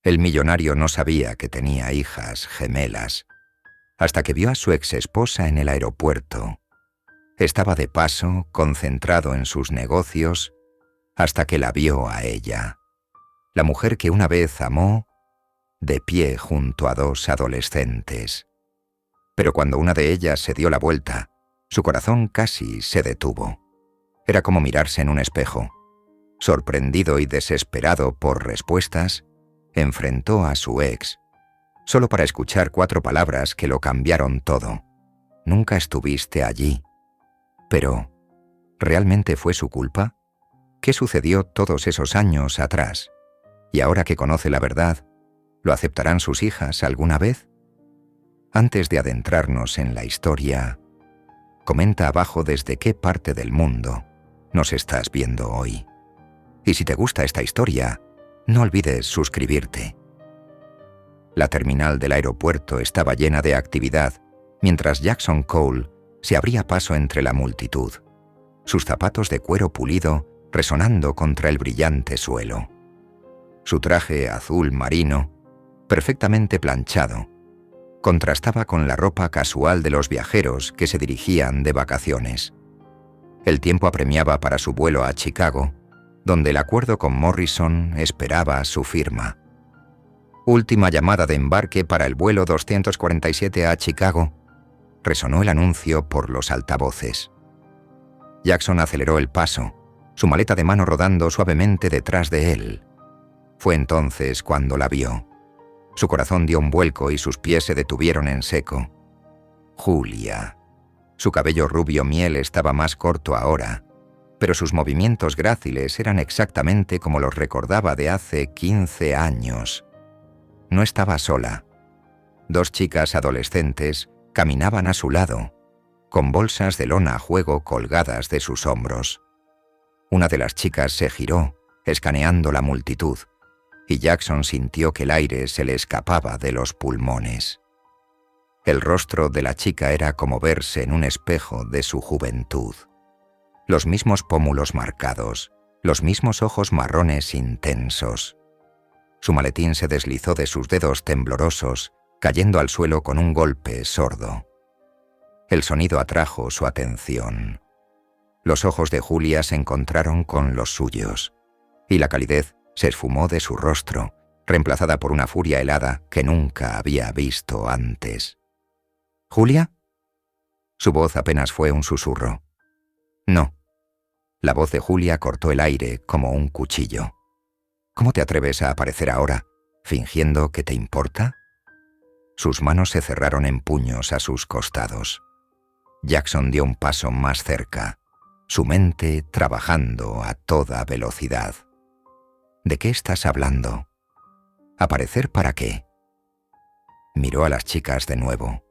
El millonario no sabía que tenía hijas gemelas, hasta que vio a su exesposa en el aeropuerto. Estaba de paso, concentrado en sus negocios, hasta que la vio a ella, la mujer que una vez amó, de pie junto a dos adolescentes. Pero cuando una de ellas se dio la vuelta, su corazón casi se detuvo. Era como mirarse en un espejo. Sorprendido y desesperado por respuestas, enfrentó a su ex, solo para escuchar 4 palabras que lo cambiaron todo. Nunca estuviste allí. Pero, ¿realmente fue su culpa? ¿Qué sucedió todos esos años atrás? Y ahora que conoce la verdad, ¿lo aceptarán sus hijas alguna vez? Antes de adentrarnos en la historia, comenta abajo desde qué parte del mundo nos estás viendo hoy. Y si te gusta esta historia, no olvides suscribirte. La terminal del aeropuerto estaba llena de actividad, mientras Jackson Cole se abría paso entre la multitud, sus zapatos de cuero pulido resonando contra el brillante suelo. Su traje azul marino, perfectamente planchado, contrastaba con la ropa casual de los viajeros que se dirigían de vacaciones. El tiempo apremiaba para su vuelo a Chicago, donde el acuerdo con Morrison esperaba su firma. Última llamada de embarque para el vuelo 247 a Chicago. Resonó el anuncio por los altavoces. Jackson aceleró el paso, su maleta de mano rodando suavemente detrás de él. Fue entonces cuando la vio. Su corazón dio un vuelco y sus pies se detuvieron en seco. Julia. Su cabello rubio miel estaba más corto ahora, pero sus movimientos gráciles eran exactamente como los recordaba de hace 15 años. No estaba sola. 2 chicas adolescentes caminaban a su lado, con bolsas de lona a juego colgadas de sus hombros. Una de las chicas se giró, escaneando la multitud, y Jackson sintió que el aire se le escapaba de los pulmones. El rostro de la chica era como verse en un espejo de su juventud. Los mismos pómulos marcados, los mismos ojos marrones intensos. Su maletín se deslizó de sus dedos temblorosos, cayendo al suelo con un golpe sordo. El sonido atrajo su atención. Los ojos de Julia se encontraron con los suyos, y la calidez se esfumó de su rostro, reemplazada por una furia helada que nunca había visto antes. ¿Julia? Su voz apenas fue un susurro. No. La voz de Julia cortó el aire como un cuchillo. ¿Cómo te atreves a aparecer ahora, fingiendo que te importa? Sus manos se cerraron en puños a sus costados. Jackson dio un paso más cerca, su mente trabajando a toda velocidad. ¿De qué estás hablando? ¿Aparecer para qué? Miró a las chicas de nuevo.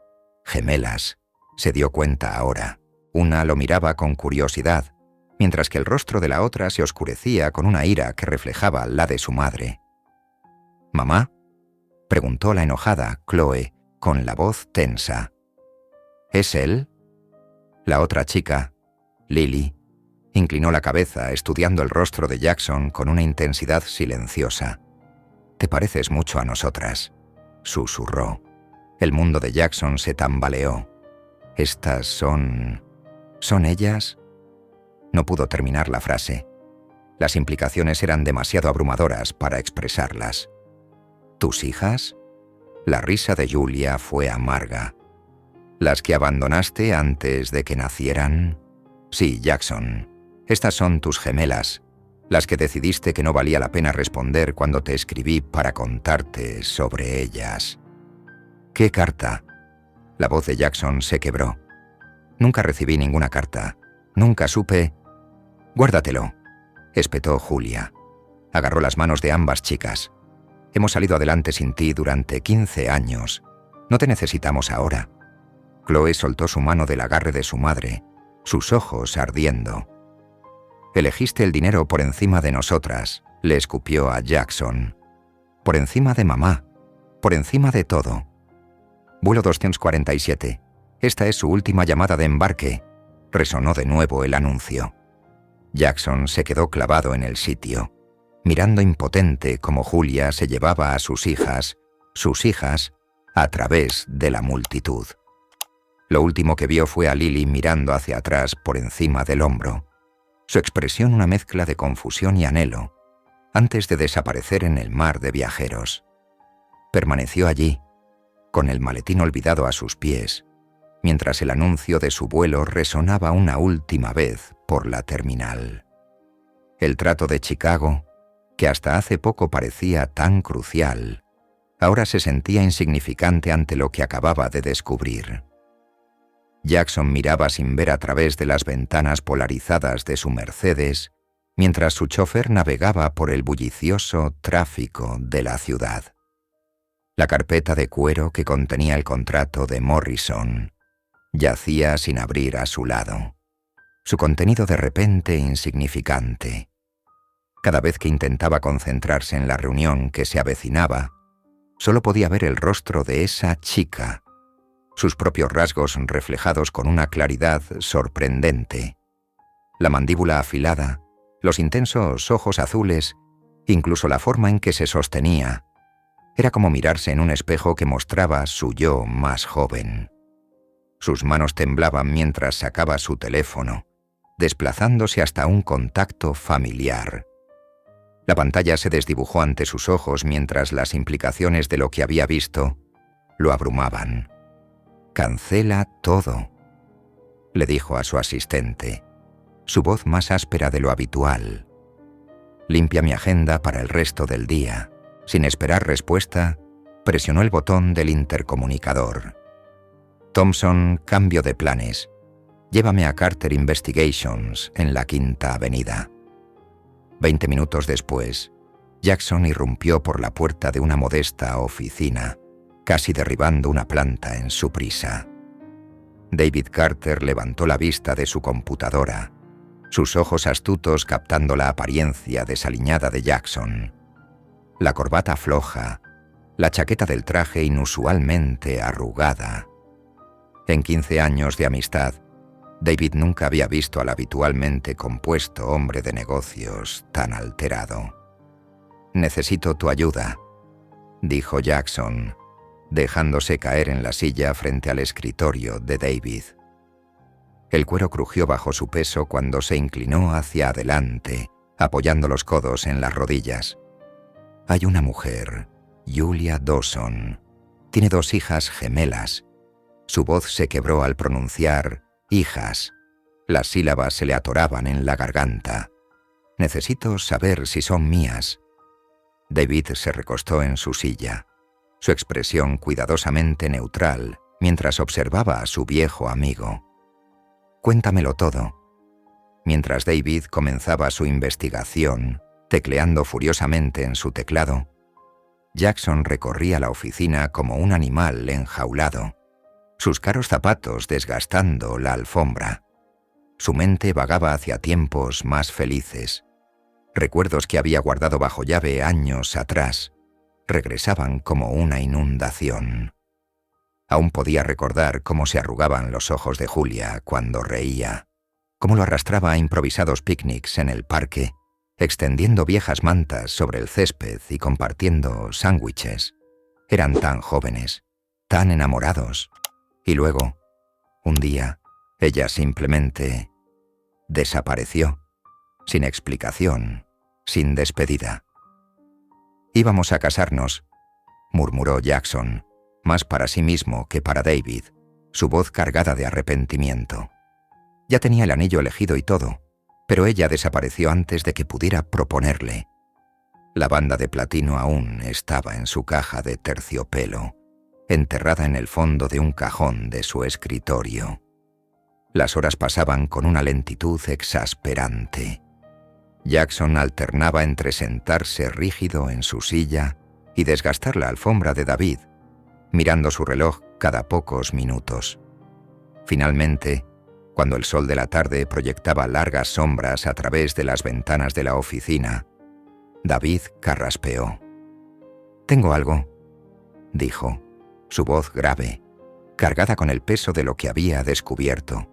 Gemelas. Se dio cuenta ahora. Una lo miraba con curiosidad, mientras que el rostro de la otra se oscurecía con una ira que reflejaba la de su madre. ¿Mamá?, preguntó la enojada Chloe, con la voz tensa. ¿Es él? La otra chica, Lily, inclinó la cabeza estudiando el rostro de Jackson con una intensidad silenciosa. «Te pareces mucho a nosotras», susurró. El mundo de Jackson se tambaleó. «¿Estas son ellas?» No pudo terminar la frase. Las implicaciones eran demasiado abrumadoras para expresarlas. ¿Tus hijas? La risa de Julia fue amarga. ¿Las que abandonaste antes de que nacieran? Sí, Jackson. Estas son tus gemelas, las que decidiste que no valía la pena responder cuando te escribí para contarte sobre ellas. ¿Qué carta? La voz de Jackson se quebró. Nunca recibí ninguna carta. Nunca supe... Guárdatelo, espetó Julia. Agarró las manos de ambas chicas. Hemos salido adelante sin ti durante 15 años. No te necesitamos ahora. Chloe soltó su mano del agarre de su madre, sus ojos ardiendo. Elegiste el dinero por encima de nosotras, le escupió a Jackson. Por encima de mamá, por encima de todo. Vuelo 247. Esta es su última llamada de embarque. Resonó de nuevo el anuncio. Jackson se quedó clavado en el sitio. mirando impotente cómo Julia se llevaba a sus hijas, a través de la multitud. Lo último que vio fue a Lily mirando hacia atrás por encima del hombro, su expresión una mezcla de confusión y anhelo, antes de desaparecer en el mar de viajeros. Permaneció allí, con el maletín olvidado a sus pies, mientras el anuncio de su vuelo resonaba una última vez por la terminal. El trato de Chicago, que hasta hace poco parecía tan crucial, ahora se sentía insignificante ante lo que acababa de descubrir. Jackson miraba sin ver a través de las ventanas polarizadas de su Mercedes, mientras su chofer navegaba por el bullicioso tráfico de la ciudad. La carpeta de cuero que contenía el contrato de Morrison yacía sin abrir a su lado, su contenido de repente insignificante. Cada vez que intentaba concentrarse en la reunión que se avecinaba, solo podía ver el rostro de esa chica, sus propios rasgos reflejados con una claridad sorprendente. La mandíbula afilada, los intensos ojos azules, incluso la forma en que se sostenía. Era como mirarse en un espejo que mostraba su yo más joven. Sus manos temblaban mientras sacaba su teléfono, desplazándose hasta un contacto familiar. La pantalla se desdibujó ante sus ojos mientras las implicaciones de lo que había visto lo abrumaban. «Cancela todo», le dijo a su asistente, su voz más áspera de lo habitual. «Limpia mi agenda para el resto del día». Sin esperar respuesta, presionó el botón del intercomunicador. «Thompson, cambio de planes. Llévame a Carter Investigations en la Quinta Avenida». 20 minutos después, Jackson irrumpió por la puerta de una modesta oficina, casi derribando una planta en su prisa. David Carter levantó la vista de su computadora, sus ojos astutos captando la apariencia desaliñada de Jackson. La corbata floja, la chaqueta del traje inusualmente arrugada. En 15 años de amistad, David nunca había visto al habitualmente compuesto hombre de negocios tan alterado. «Necesito tu ayuda», dijo Jackson, dejándose caer en la silla frente al escritorio de David. El cuero crujió bajo su peso cuando se inclinó hacia adelante, apoyando los codos en las rodillas. «Hay una mujer, Julia Dawson. Tiene 2 hijas gemelas». Su voz se quebró al pronunciar «hijas». Las sílabas se le atoraban en la garganta. «Necesito saber si son mías». David se recostó en su silla, su expresión cuidadosamente neutral, mientras observaba a su viejo amigo. «Cuéntamelo todo». Mientras David comenzaba su investigación, tecleando furiosamente en su teclado, Jackson recorría la oficina como un animal enjaulado, sus caros zapatos desgastando la alfombra. Su mente vagaba hacia tiempos más felices. Recuerdos que había guardado bajo llave años atrás regresaban como una inundación. Aún podía recordar cómo se arrugaban los ojos de Julia cuando reía, cómo lo arrastraba a improvisados picnics en el parque, extendiendo viejas mantas sobre el césped y compartiendo sándwiches. Eran tan jóvenes, tan enamorados. Y luego, un día, ella simplemente desapareció, sin explicación, sin despedida. «Íbamos a casarnos», murmuró Jackson, más para sí mismo que para David, su voz cargada de arrepentimiento. Ya tenía el anillo elegido y todo, pero ella desapareció antes de que pudiera proponerle. La banda de platino aún estaba en su caja de terciopelo, enterrada en el fondo de un cajón de su escritorio. Las horas pasaban con una lentitud exasperante. Jackson alternaba entre sentarse rígido en su silla y desgastar la alfombra de David, mirando su reloj cada pocos minutos. Finalmente, cuando el sol de la tarde proyectaba largas sombras a través de las ventanas de la oficina, David carraspeó. «Tengo algo», dijo, su voz grave, cargada con el peso de lo que había descubierto.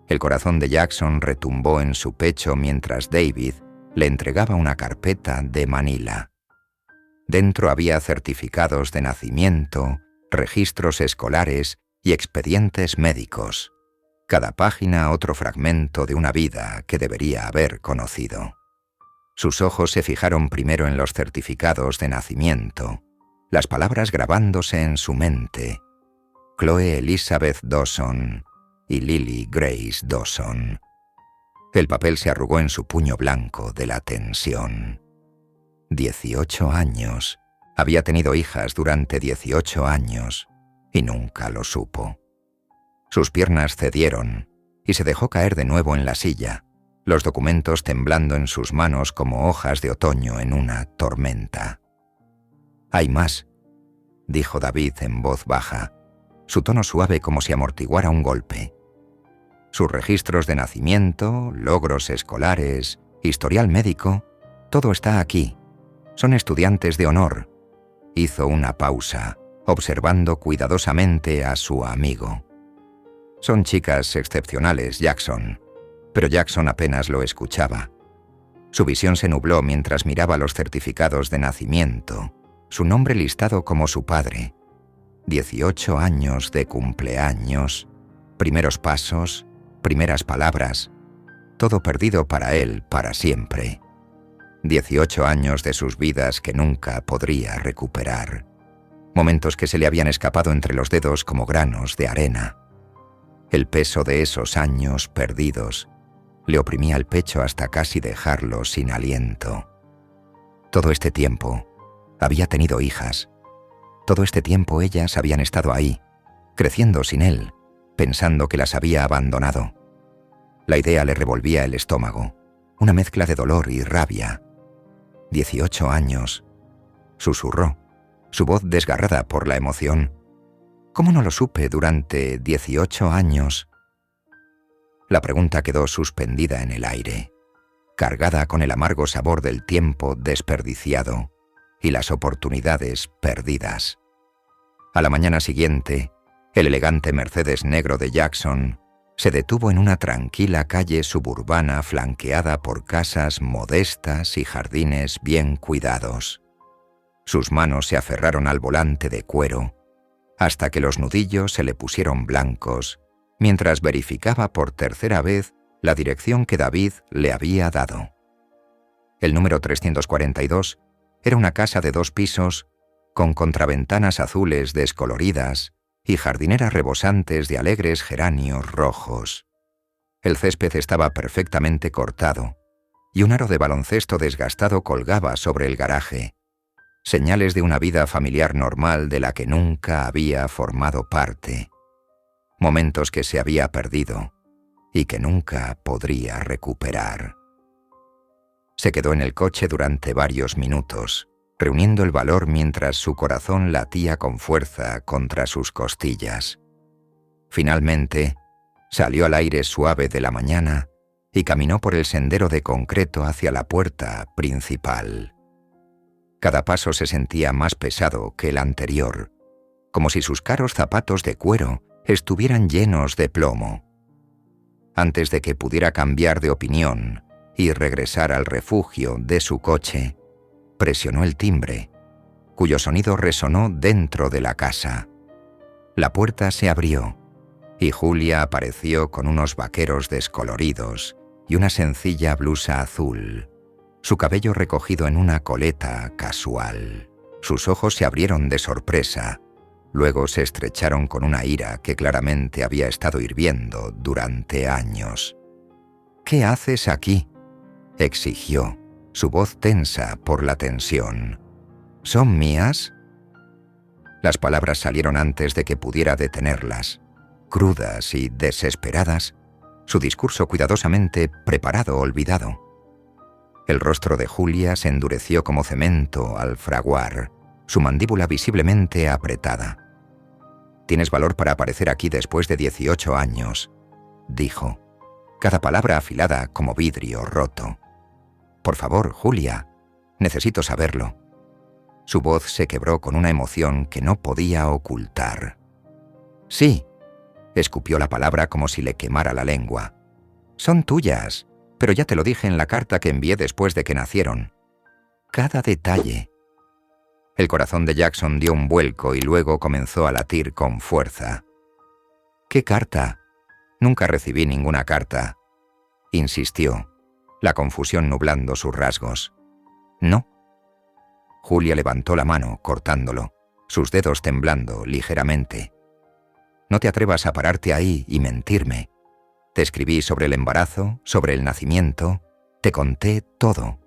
El corazón de Jackson retumbó en su pecho mientras David Le entregaba una carpeta de Manila. Dentro había certificados de nacimiento, registros escolares y expedientes médicos. Cada página otro fragmento de una vida que debería haber conocido. Sus ojos se fijaron primero en los certificados de nacimiento, las palabras grabándose en su mente. Chloe Elizabeth Dawson y Lily Grace Dawson. El papel se arrugó en su puño blanco de la tensión. 18 años. Había tenido hijas durante 18 años y nunca lo supo. Sus piernas cedieron y se dejó caer de nuevo en la silla, los documentos temblando en sus manos como hojas de otoño en una tormenta. «Hay más», dijo David en voz baja, su tono suave como si amortiguara un golpe. Sus registros de nacimiento, logros escolares, historial médico, todo está aquí. Son estudiantes de honor. Hizo una pausa, observando cuidadosamente a su amigo. Son chicas excepcionales, Jackson. Pero Jackson apenas lo escuchaba. Su visión se nubló mientras miraba los certificados de nacimiento, su nombre listado como su padre. 18 años de cumpleaños, primeros pasos, primeras palabras, todo perdido para él para siempre. 18 años de sus vidas que nunca podría recuperar. Momentos que se le habían escapado entre los dedos como granos de arena. El peso de esos años perdidos le oprimía el pecho hasta casi dejarlo sin aliento. Todo este tiempo había tenido hijas. Todo este tiempo ellas habían estado ahí, creciendo sin él, pensando que las había abandonado. La idea le revolvía el estómago, una mezcla de dolor y rabia. 18 años, susurró, su voz desgarrada por la emoción. ¿Cómo no lo supe durante 18 años? La pregunta quedó suspendida en el aire, cargada con el amargo sabor del tiempo desperdiciado y las oportunidades perdidas. A la mañana siguiente, el elegante Mercedes negro de Jackson se detuvo en una tranquila calle suburbana flanqueada por casas modestas y jardines bien cuidados. Sus manos se aferraron al volante de cuero hasta que los nudillos se le pusieron blancos mientras verificaba por tercera vez la dirección que David le había dado. El número 342 era una casa de 2 pisos con contraventanas azules descoloridas y jardineras rebosantes de alegres geranios rojos. El césped estaba perfectamente cortado y un aro de baloncesto desgastado colgaba sobre el garaje, señales de una vida familiar normal de la que nunca había formado parte, momentos que se había perdido y que nunca podría recuperar. Se quedó en el coche durante varios minutos, reuniendo el valor mientras su corazón latía con fuerza contra sus costillas. Finalmente, salió al aire suave de la mañana y caminó por el sendero de concreto hacia la puerta principal. Cada paso se sentía más pesado que el anterior, como si sus caros zapatos de cuero estuvieran llenos de plomo. Antes de que pudiera cambiar de opinión y regresar al refugio de su coche, presionó el timbre, cuyo sonido resonó dentro de la casa. La puerta se abrió y Julia apareció con unos vaqueros descoloridos y una sencilla blusa azul, su cabello recogido en una coleta casual. Sus ojos se abrieron de sorpresa, luego se estrecharon con una ira que claramente había estado hirviendo durante años. «¿Qué haces aquí?», exigió, su voz tensa por la tensión. «¿Son mías?». Las palabras salieron antes de que pudiera detenerlas. Crudas y desesperadas, su discurso cuidadosamente preparado olvidado. El rostro de Julia se endureció como cemento al fraguar, su mandíbula visiblemente apretada. «Tienes valor para aparecer aquí después de 18 años», dijo, cada palabra afilada como vidrio roto. «Por favor, Julia, necesito saberlo». Su voz se quebró con una emoción que no podía ocultar. «Sí», escupió la palabra como si le quemara la lengua. «Son tuyas, Pero ya te lo dije en la carta que envié después de que nacieron. Cada detalle. El corazón de Jackson dio un vuelco y luego comenzó a latir con fuerza. ¿Qué carta? Nunca recibí ninguna carta, insistió, la confusión nublando sus rasgos. No. Julia levantó la mano, cortándolo, sus dedos temblando ligeramente. No te atrevas a pararte ahí y mentirme. Te escribí sobre el embarazo, sobre el nacimiento, te conté todo.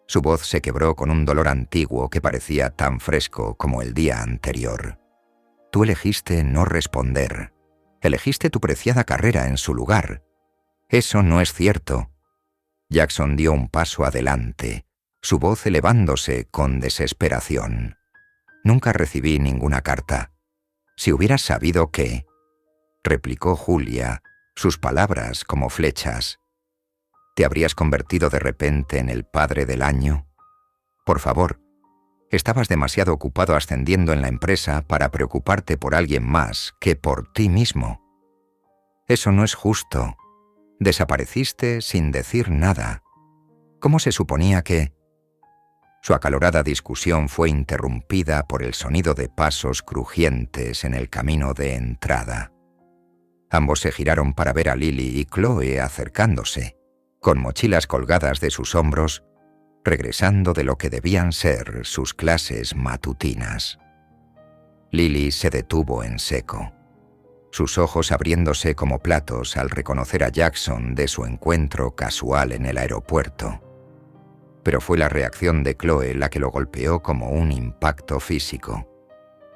Su voz se quebró con un dolor antiguo que parecía tan fresco como el día anterior. Tú elegiste no responder. Elegiste tu preciada carrera en su lugar. Eso no es cierto. Jackson dio un paso adelante, su voz elevándose con desesperación. Nunca recibí ninguna carta. Si hubieras sabido qué, replicó Julia, sus palabras como flechas. ¿Te habrías convertido de repente en el padre del año? Por favor, estabas demasiado ocupado ascendiendo en la empresa para preocuparte por alguien más que por ti mismo. Eso no es justo. Desapareciste sin decir nada. ¿Cómo se suponía que...? Su acalorada discusión fue interrumpida por el sonido de pasos crujientes en el camino de entrada. Ambos se giraron para ver a Lily y Chloe acercándose, con mochilas colgadas de sus hombros, regresando de lo que debían ser sus clases matutinas. Lily se detuvo en seco, sus ojos abriéndose como platos al reconocer a Jackson de su encuentro casual en el aeropuerto. Pero fue la reacción de Chloe la que lo golpeó como un impacto físico.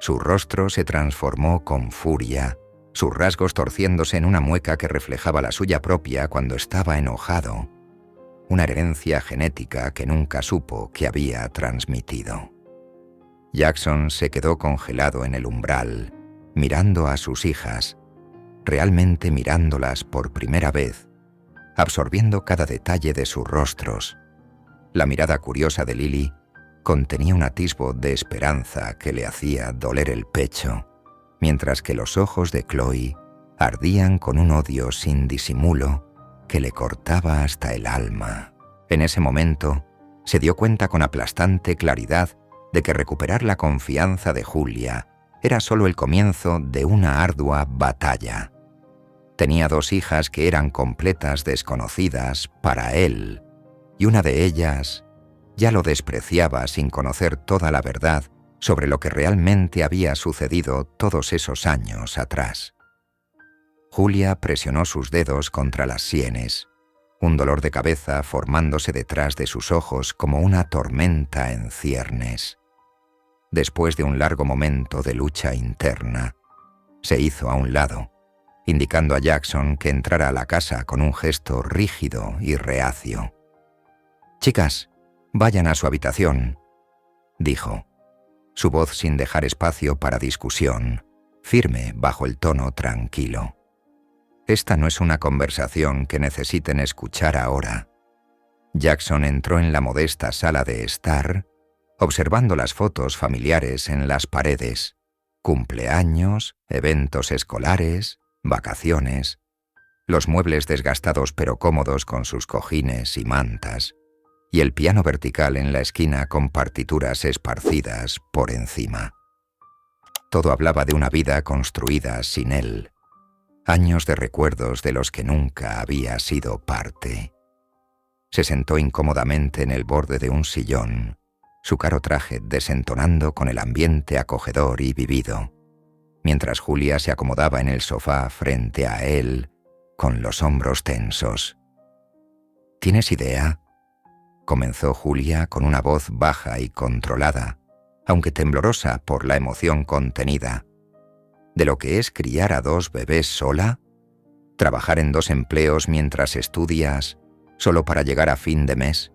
Su rostro se transformó con furia, sus rasgos torciéndose en una mueca que reflejaba la suya propia cuando estaba enojado, una herencia genética que nunca supo que había transmitido. Jackson se quedó congelado en el umbral, mirando a sus hijas, realmente mirándolas por primera vez, absorbiendo cada detalle de sus rostros. La mirada curiosa de Lily contenía un atisbo de esperanza que le hacía doler el pecho, mientras que los ojos de Chloe ardían con un odio sin disimulo que le cortaba hasta el alma. En ese momento, se dio cuenta con aplastante claridad de que recuperar la confianza de Julia era solo el comienzo de una ardua batalla. Tenía 2 hijas que eran completas desconocidas para él, y una de ellas ya lo despreciaba sin conocer toda la verdad sobre lo que realmente había sucedido todos esos años atrás. Julia presionó sus dedos contra las sienes, un dolor de cabeza formándose detrás de sus ojos como una tormenta en ciernes. Después de un largo momento de lucha interna, se hizo a un lado, indicando a Jackson que entrara a la casa con un gesto rígido y reacio. «Chicas, vayan a su habitación», dijo, su voz sin dejar espacio para discusión, firme bajo el tono tranquilo. Esta no es una conversación que necesiten escuchar ahora. Jackson entró en la modesta sala de estar, observando las fotos familiares en las paredes, cumpleaños, eventos escolares, vacaciones, los muebles desgastados pero cómodos con sus cojines y mantas, y el piano vertical en la esquina con partituras esparcidas por encima. Todo hablaba de una vida construida sin él, años de recuerdos de los que nunca había sido parte. Se sentó incómodamente en el borde de un sillón, su caro traje desentonando con el ambiente acogedor y vivido, mientras Julia se acomodaba en el sofá frente a él, con los hombros tensos. ¿Tienes idea?, comenzó Julia con una voz baja y controlada, aunque temblorosa por la emoción contenida, de lo que es criar a 2 bebés sola, trabajar en 2 empleos mientras estudias, solo para llegar a fin de mes,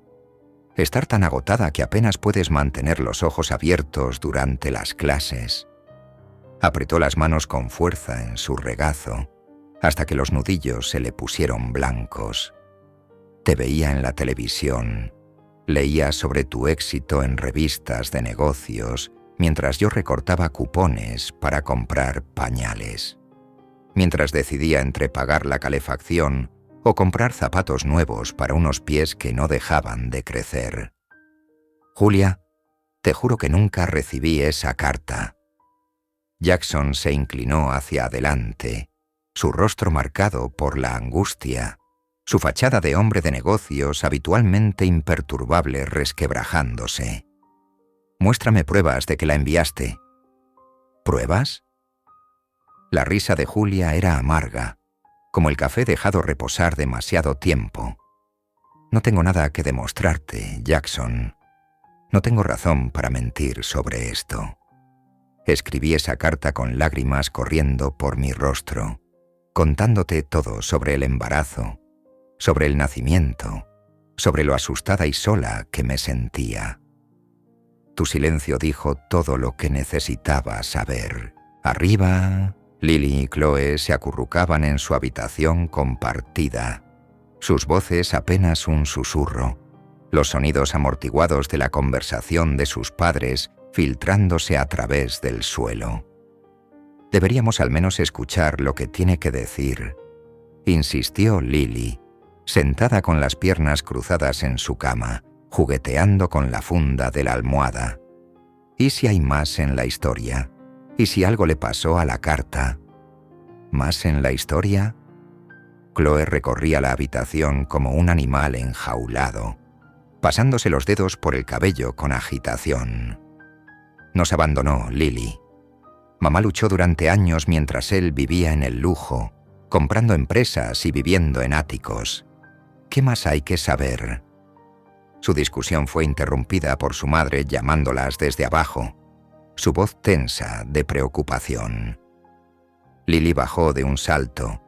estar tan agotada que apenas puedes mantener los ojos abiertos durante las clases. Apretó las manos con fuerza en su regazo, hasta que los nudillos se le pusieron blancos. Te veía en la televisión, leía sobre tu éxito en revistas de negocios, mientras yo recortaba cupones para comprar pañales. Mientras decidía entre pagar la calefacción o comprar zapatos nuevos para unos pies que no dejaban de crecer. Julia, te juro que nunca recibí esa carta. Jackson se inclinó hacia adelante, su rostro marcado por la angustia, su fachada de hombre de negocios habitualmente imperturbable resquebrajándose. Muéstrame pruebas de que la enviaste. ¿Pruebas? La risa de Julia era amarga, como el café dejado reposar demasiado tiempo. No tengo nada que demostrarte, Jackson. No tengo razón para mentir sobre esto. Escribí esa carta con lágrimas corriendo por mi rostro, contándote todo sobre el embarazo, sobre el nacimiento, sobre lo asustada y sola que me sentía. Tu silencio dijo todo lo que necesitaba saber. Arriba, Lily y Chloe se acurrucaban en su habitación compartida, sus voces apenas un susurro, los sonidos amortiguados de la conversación de sus padres filtrándose a través del suelo. Deberíamos al menos escuchar lo que tiene que decir, insistió Lily, sentada con las piernas cruzadas en su cama, jugueteando con la funda de la almohada. ¿Y si hay más en la historia? ¿Y si algo le pasó a la carta? ¿Más en la historia? Chloe recorría la habitación como un animal enjaulado, pasándose los dedos por el cabello con agitación. Nos abandonó Lily. Mamá luchó durante años mientras él vivía en el lujo, comprando empresas y viviendo en áticos. ¿Qué más hay que saber? Su discusión fue interrumpida por su madre llamándolas desde abajo, su voz tensa de preocupación. Lily bajó de un salto,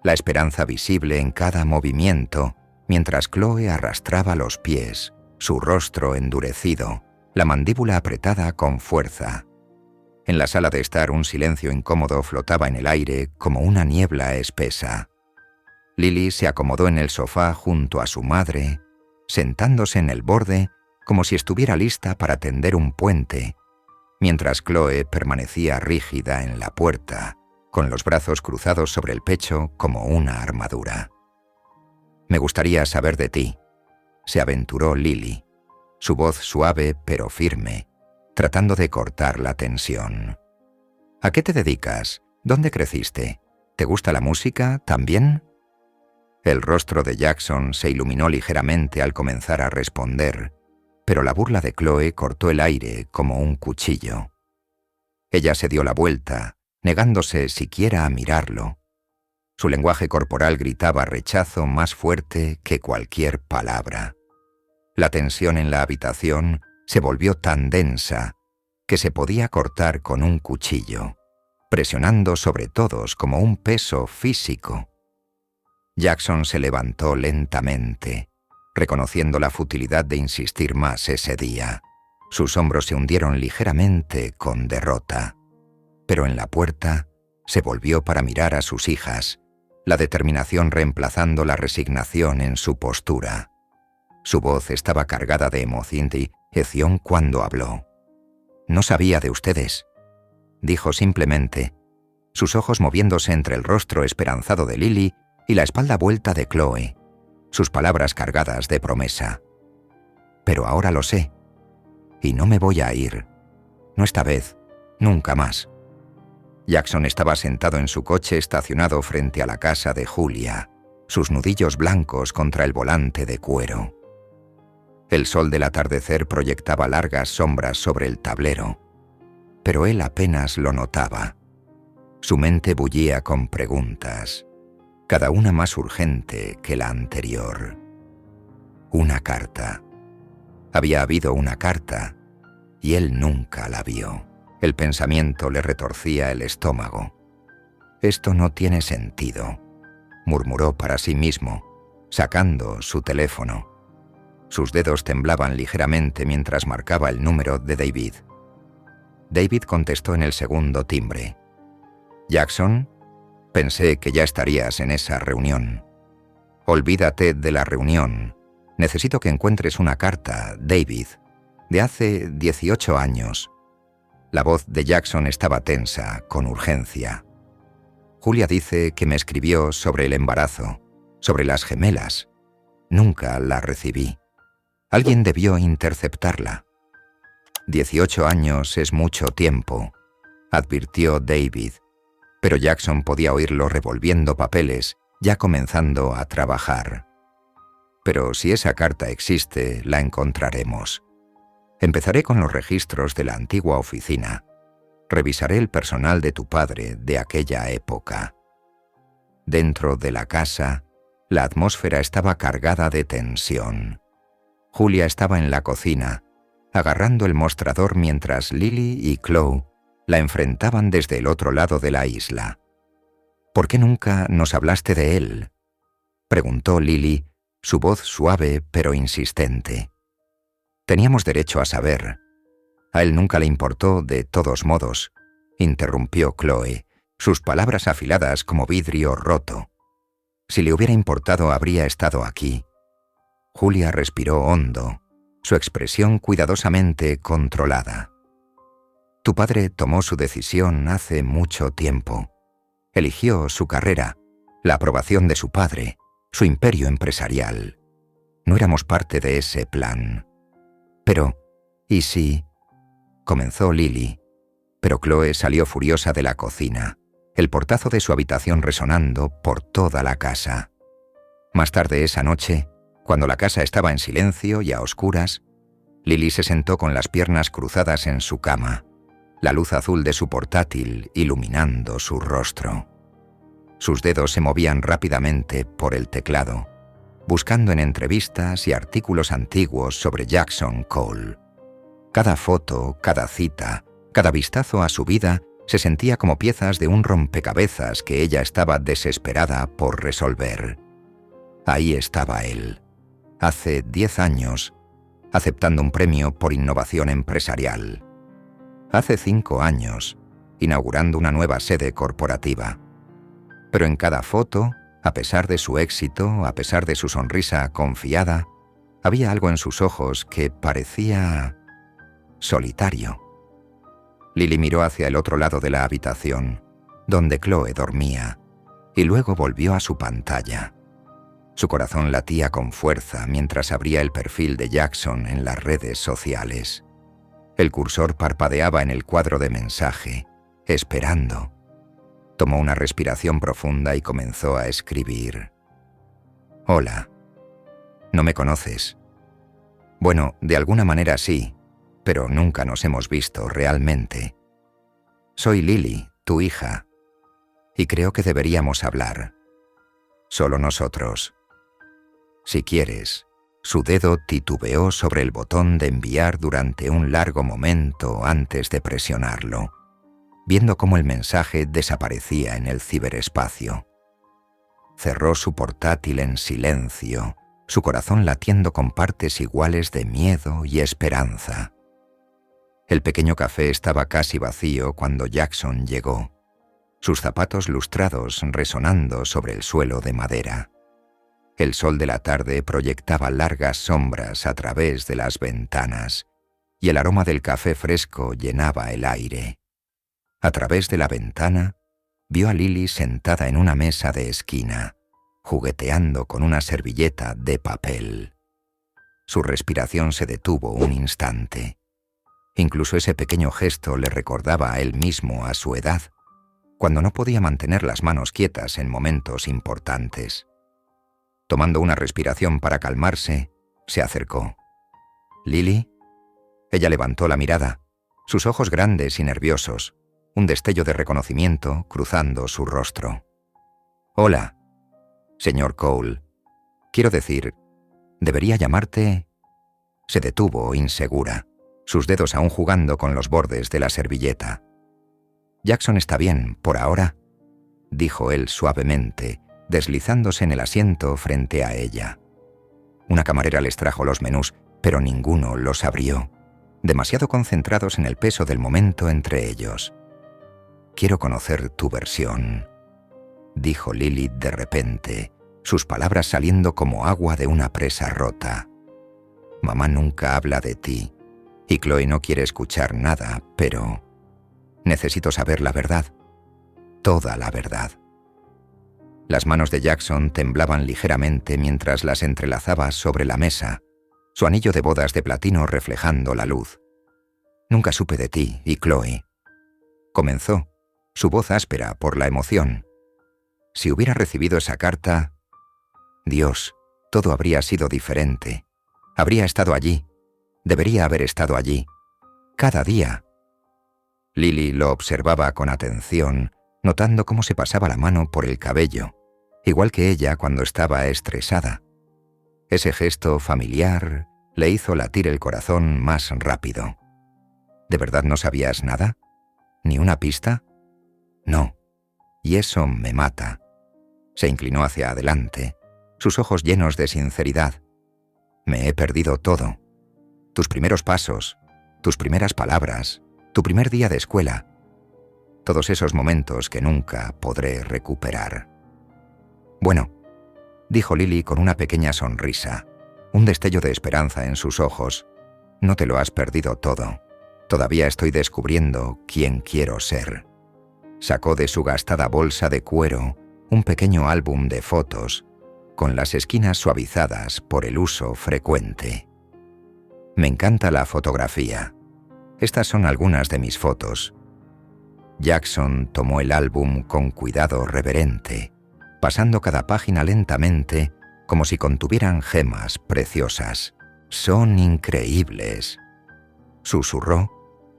la esperanza visible en cada movimiento, mientras Chloe arrastraba los pies, su rostro endurecido, la mandíbula apretada con fuerza. En la sala de estar un silencio incómodo flotaba en el aire como una niebla espesa. Lily se acomodó en el sofá junto a su madre, sentándose en el borde como si estuviera lista para tender un puente, mientras Chloe permanecía rígida en la puerta, con los brazos cruzados sobre el pecho como una armadura. «Me gustaría saber de ti», se aventuró Lily, su voz suave pero firme, tratando de cortar la tensión. «¿A qué te dedicas? ¿Dónde creciste? ¿Te gusta la música también?» El rostro de Jackson se iluminó ligeramente al comenzar a responder, pero la burla de Chloe cortó el aire como un cuchillo. Ella se dio la vuelta, negándose siquiera a mirarlo. Su lenguaje corporal gritaba rechazo más fuerte que cualquier palabra. La tensión en la habitación se volvió tan densa que se podía cortar con un cuchillo, presionando sobre todos como un peso físico. Jackson se levantó lentamente, reconociendo la futilidad de insistir más ese día. Sus hombros se hundieron ligeramente con derrota. Pero en la puerta se volvió para mirar a sus hijas, la determinación reemplazando la resignación en su postura. Su voz estaba cargada de emoción cuando habló. «No sabía de ustedes», dijo simplemente, sus ojos moviéndose entre el rostro esperanzado de Lily y la espalda vuelta de Chloe, sus palabras cargadas de promesa. «Pero ahora lo sé, y no me voy a ir. No esta vez, nunca más». Jackson estaba sentado en su coche estacionado frente a la casa de Julia, sus nudillos blancos contra el volante de cuero. El sol del atardecer proyectaba largas sombras sobre el tablero, pero él apenas lo notaba. Su mente bullía con preguntas, cada una más urgente que la anterior. Una carta. Había habido una carta, y él nunca la vio. El pensamiento le retorcía el estómago. «Esto no tiene sentido», murmuró para sí mismo, sacando su teléfono. Sus dedos temblaban ligeramente mientras marcaba el número de David. David contestó en el segundo timbre. «Jackson, pensé que ya estarías en esa reunión». «Olvídate de la reunión. Necesito que encuentres una carta, David, de hace 18 años». La voz de Jackson estaba tensa, con urgencia. «Julia dice que me escribió sobre el embarazo. Sobre las gemelas. Nunca la recibí. Alguien debió interceptarla. 18 años es mucho tiempo, advirtió David, pero Jackson podía oírlo revolviendo papeles, ya comenzando a trabajar. Pero si esa carta existe, la encontraremos. Empezaré con los registros de la antigua oficina. Revisaré el personal de tu padre de aquella época. Dentro de la casa, la atmósfera estaba cargada de tensión. Julia estaba en la cocina, agarrando el mostrador mientras Lily y Chloe la enfrentaban desde el otro lado de la isla. «¿Por qué nunca nos hablaste de él?», preguntó Lily, su voz suave pero insistente. «Teníamos derecho a saber». «A él nunca le importó, de todos modos», interrumpió Chloe, sus palabras afiladas como vidrio roto. «Si le hubiera importado, habría estado aquí». Julia respiró hondo, su expresión cuidadosamente controlada. «Tu padre tomó su decisión hace mucho tiempo. Eligió su carrera, la aprobación de su padre, su imperio empresarial. No éramos parte de ese plan. Pero, ¿y si...?» comenzó Lily, pero Chloe salió furiosa de la cocina, el portazo de su habitación resonando por toda la casa. Más tarde esa noche, cuando la casa estaba en silencio y a oscuras, Lily se sentó con las piernas cruzadas en su cama, la luz azul de su portátil iluminando su rostro. Sus dedos se movían rápidamente por el teclado, buscando en entrevistas y artículos antiguos sobre Jackson Cole. Cada foto, cada cita, cada vistazo a su vida se sentía como piezas de un rompecabezas que ella estaba desesperada por resolver. Ahí estaba él, hace 10 años, aceptando un premio por innovación empresarial. Hace 5 años, inaugurando una nueva sede corporativa. Pero en cada foto, a pesar de su éxito, a pesar de su sonrisa confiada, había algo en sus ojos que parecía solitario. Lily miró hacia el otro lado de la habitación, donde Chloe dormía, y luego volvió a su pantalla. Su corazón latía con fuerza mientras abría el perfil de Jackson en las redes sociales. El cursor parpadeaba en el cuadro de mensaje, esperando. Tomó una respiración profunda y comenzó a escribir. «Hola. ¿No me conoces?» «Bueno, de alguna manera sí, pero nunca nos hemos visto realmente. Soy Lily, tu hija, y creo que deberíamos hablar. Solo nosotros. Si quieres». Su dedo titubeó sobre el botón de enviar durante un largo momento antes de presionarlo, viendo cómo el mensaje desaparecía en el ciberespacio. Cerró su portátil en silencio, su corazón latiendo con partes iguales de miedo y esperanza. El pequeño café estaba casi vacío cuando Jackson llegó, sus zapatos lustrados resonando sobre el suelo de madera. El sol de la tarde proyectaba largas sombras a través de las ventanas, y el aroma del café fresco llenaba el aire. A través de la ventana, vio a Lily sentada en una mesa de esquina, jugueteando con una servilleta de papel. Su respiración se detuvo un instante. Incluso ese pequeño gesto le recordaba a él mismo a su edad, cuando no podía mantener las manos quietas en momentos importantes. Tomando una respiración para calmarse, se acercó. «¿Lily?» Ella levantó la mirada, sus ojos grandes y nerviosos, un destello de reconocimiento cruzando su rostro. «Hola, señor Cole. Quiero decir, ¿debería llamarte?» Se detuvo, insegura, sus dedos aún jugando con los bordes de la servilleta. «Jackson está bien, por ahora», dijo él suavemente, deslizándose en el asiento frente a ella. Una camarera les trajo los menús, pero ninguno los abrió, demasiado concentrados en el peso del momento entre ellos. «Quiero conocer tu versión», dijo Lily de repente, sus palabras saliendo como agua de una presa rota. «Mamá nunca habla de ti, y Chloe no quiere escuchar nada, pero necesito saber la verdad, toda la verdad». Las manos de Jackson temblaban ligeramente mientras las entrelazaba sobre la mesa, su anillo de bodas de platino reflejando la luz. «Nunca supe de ti y Chloe», comenzó, su voz áspera por la emoción. «Si hubiera recibido esa carta, Dios, todo habría sido diferente. Habría estado allí. Debería haber estado allí. Cada día». Lily lo observaba con atención, notando cómo se pasaba la mano por el cabello, igual que ella cuando estaba estresada. Ese gesto familiar le hizo latir el corazón más rápido. ¿De verdad no sabías nada? ¿Ni una pista? No. Y eso me mata. Se inclinó hacia adelante, sus ojos llenos de sinceridad. Me he perdido todo. Tus primeros pasos, tus primeras palabras, tu primer día de escuela. Todos esos momentos que nunca podré recuperar. Bueno, dijo Lily con una pequeña sonrisa, un destello de esperanza en sus ojos. No te lo has perdido todo. Todavía estoy descubriendo quién quiero ser. Sacó de su gastada bolsa de cuero un pequeño álbum de fotos, con las esquinas suavizadas por el uso frecuente. Me encanta la fotografía. Estas son algunas de mis fotos. Jackson tomó el álbum con cuidado reverente, pasando cada página lentamente como si contuvieran gemas preciosas. «Son increíbles», susurró,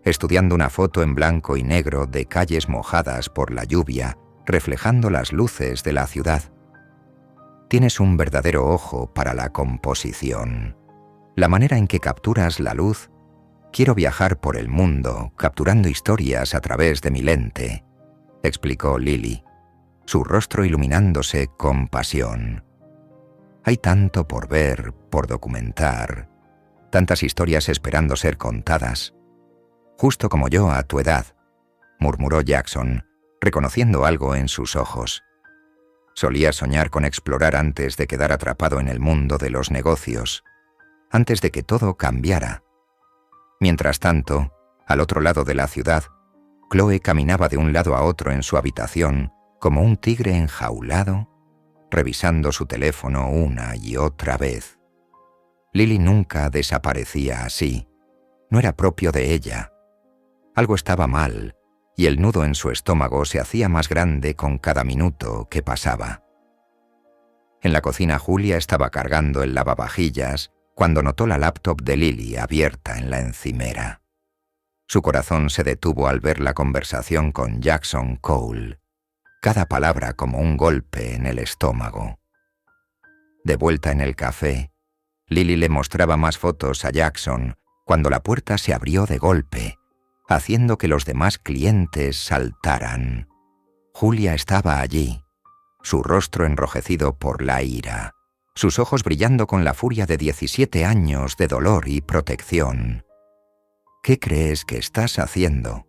estudiando una foto en blanco y negro de calles mojadas por la lluvia, reflejando las luces de la ciudad. «Tienes un verdadero ojo para la composición. La manera en que capturas la luz. Quiero viajar por el mundo, capturando historias a través de mi lente», explicó Lily, su rostro iluminándose con pasión. «Hay tanto por ver, por documentar, tantas historias esperando ser contadas. Justo como yo a tu edad», murmuró Jackson, reconociendo algo en sus ojos. Solía soñar con explorar antes de quedar atrapado en el mundo de los negocios, antes de que todo cambiara. Mientras tanto, al otro lado de la ciudad, Chloe caminaba de un lado a otro en su habitación como un tigre enjaulado, revisando su teléfono una y otra vez. Lily nunca desaparecía así. No era propio de ella. Algo estaba mal, y el nudo en su estómago se hacía más grande con cada minuto que pasaba. En la cocina Julia estaba cargando el lavavajillas cuando notó la laptop de Lily abierta en la encimera. Su corazón se detuvo al ver la conversación con Jackson Cole, cada palabra como un golpe en el estómago. De vuelta en el café, Lily le mostraba más fotos a Jackson cuando la puerta se abrió de golpe, haciendo que los demás clientes saltaran. Julia estaba allí, su rostro enrojecido por la ira, sus ojos brillando con la furia de 17 años de dolor y protección. «¿Qué crees que estás haciendo?»,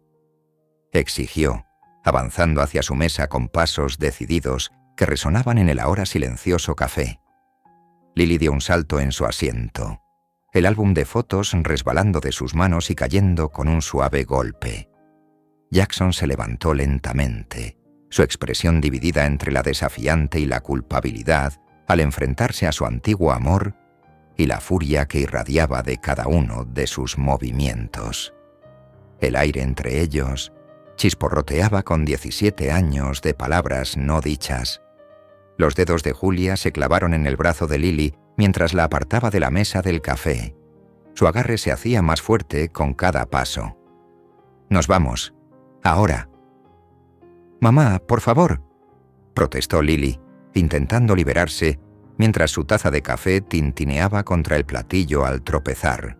exigió, avanzando hacia su mesa con pasos decididos que resonaban en el ahora silencioso café. Lily dio un salto en su asiento, el álbum de fotos resbalando de sus manos y cayendo con un suave golpe. Jackson se levantó lentamente, su expresión dividida entre la desafiante y la culpabilidad al enfrentarse a su antiguo amor y la furia que irradiaba de cada uno de sus movimientos. El aire entre ellos chisporroteaba con 17 años de palabras no dichas. Los dedos de Julia se clavaron en el brazo de Lily mientras la apartaba de la mesa del café. Su agarre se hacía más fuerte con cada paso. «Nos vamos. Ahora». «Mamá, por favor», protestó Lily, intentando liberarse mientras su taza de café tintineaba contra el platillo al tropezar.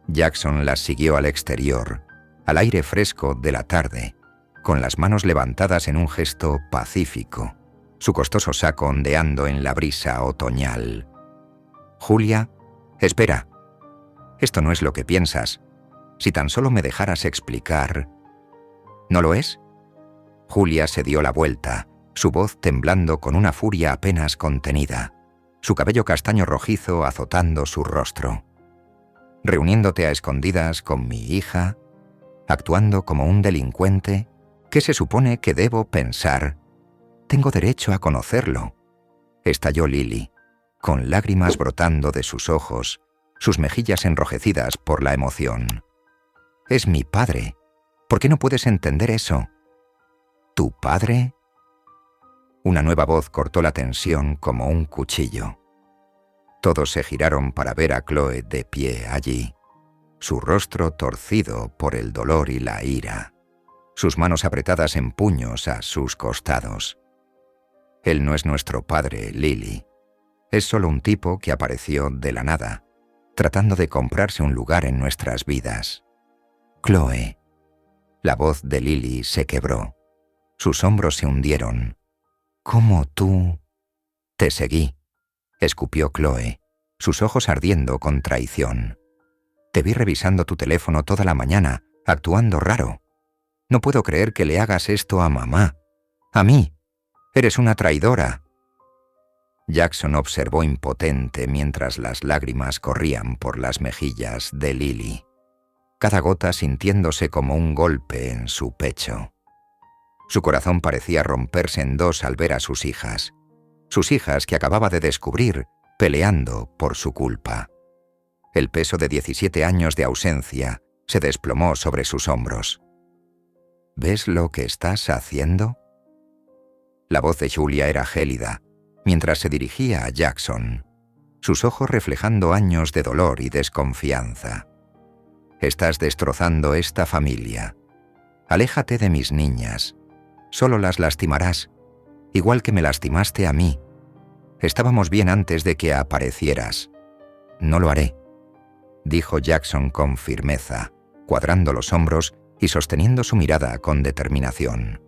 Jackson las siguió al exterior, al aire fresco de la tarde, con las manos levantadas en un gesto pacífico, su costoso saco ondeando en la brisa otoñal. «Julia, espera. Esto no es lo que piensas. Si tan solo me dejaras explicar». «¿No lo es?». Julia se dio la vuelta, su voz temblando con una furia apenas contenida, su cabello castaño rojizo azotando su rostro. «¿Reuniéndote a escondidas con mi hija? ¿Actuando como un delincuente? ¿Qué se supone que debo pensar?» Tengo derecho a conocerlo. Estalló Lily, con lágrimas brotando de sus ojos, sus mejillas enrojecidas por la emoción. Es mi padre. ¿Por qué no puedes entender eso? ¿Tu padre? Una nueva voz cortó la tensión como un cuchillo. Todos se giraron para ver a Chloe de pie allí, su rostro torcido por el dolor y la ira, sus manos apretadas en puños a sus costados. Él no es nuestro padre, Lily. Es solo un tipo que apareció de la nada, tratando de comprarse un lugar en nuestras vidas. Chloe. La voz de Lily se quebró. Sus hombros se hundieron. ¿Cómo tú? Te seguí, escupió Chloe, sus ojos ardiendo con traición. Te vi revisando tu teléfono toda la mañana, actuando raro. No puedo creer que le hagas esto a mamá. A mí. Eres una traidora. Jackson observó impotente mientras las lágrimas corrían por las mejillas de Lily, cada gota sintiéndose como un golpe en su pecho. Su corazón parecía romperse en dos al ver a sus hijas que acababa de descubrir, peleando por su culpa. El peso de 17 años de ausencia se desplomó sobre sus hombros. ¿Ves lo que estás haciendo? La voz de Julia era gélida, mientras se dirigía a Jackson, sus ojos reflejando años de dolor y desconfianza. Estás destrozando esta familia. Aléjate de mis niñas. Solo las lastimarás, igual que me lastimaste a mí. Estábamos bien antes de que aparecieras. No lo haré, dijo Jackson con firmeza, cuadrando los hombros y sosteniendo su mirada con determinación.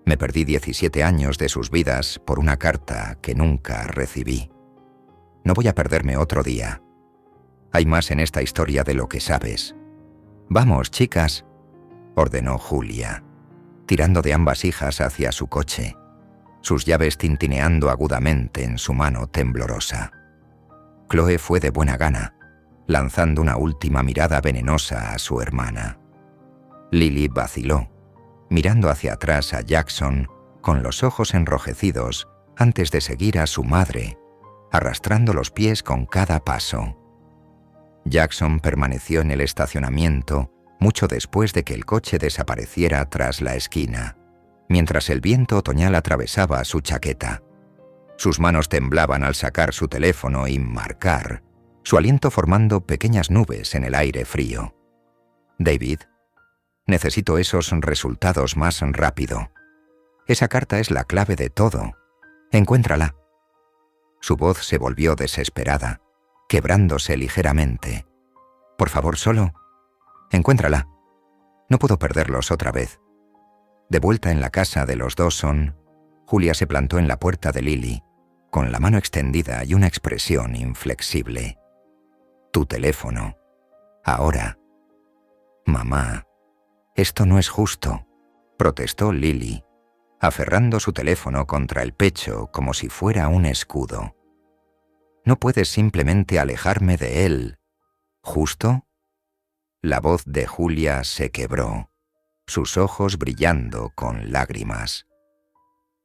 Me perdí 17 años de sus vidas por una carta que nunca recibí. No voy a perderme otro día. Hay más en esta historia de lo que sabes. Vamos, chicas, ordenó Julia, tirando de ambas hijas hacia su coche, sus llaves tintineando agudamente en su mano temblorosa. Chloe fue de buena gana, lanzando una última mirada venenosa a su hermana. Lily vaciló, mirando hacia atrás a Jackson con los ojos enrojecidos antes de seguir a su madre, arrastrando los pies con cada paso. Jackson permaneció en el estacionamiento mucho después de que el coche desapareciera tras la esquina, mientras el viento otoñal atravesaba su chaqueta. Sus manos temblaban al sacar su teléfono y marcar, su aliento formando pequeñas nubes en el aire frío. David, necesito esos resultados más rápido. Esa carta es la clave de todo. Encuéntrala. Su voz se volvió desesperada, quebrándose ligeramente. Por favor, solo. Encuéntrala. No puedo perderlos otra vez. De vuelta en la casa de los Dawson, Julia se plantó en la puerta de Lily, con la mano extendida y una expresión inflexible. Tu teléfono. Ahora. Mamá, esto no es justo, protestó Lily, aferrando su teléfono contra el pecho como si fuera un escudo. No puedes simplemente alejarme de él. ¿Justo? La voz de Julia se quebró, sus ojos brillando con lágrimas.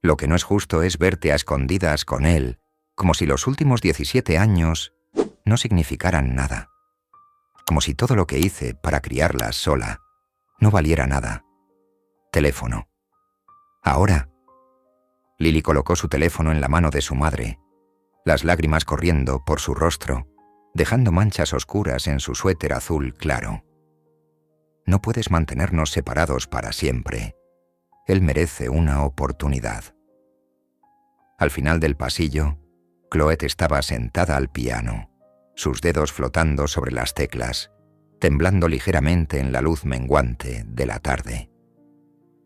Lo que no es justo es verte a escondidas con él, como si los últimos 17 años no significaran nada. Como si todo lo que hice para criarla sola no valiera nada. Teléfono. Ahora. Lily colocó su teléfono en la mano de su madre, las lágrimas corriendo por su rostro, dejando manchas oscuras en su suéter azul claro. No puedes mantenernos separados para siempre. Él merece una oportunidad. Al final del pasillo, Chloe estaba sentada al piano, sus dedos flotando sobre las teclas, temblando ligeramente en la luz menguante de la tarde.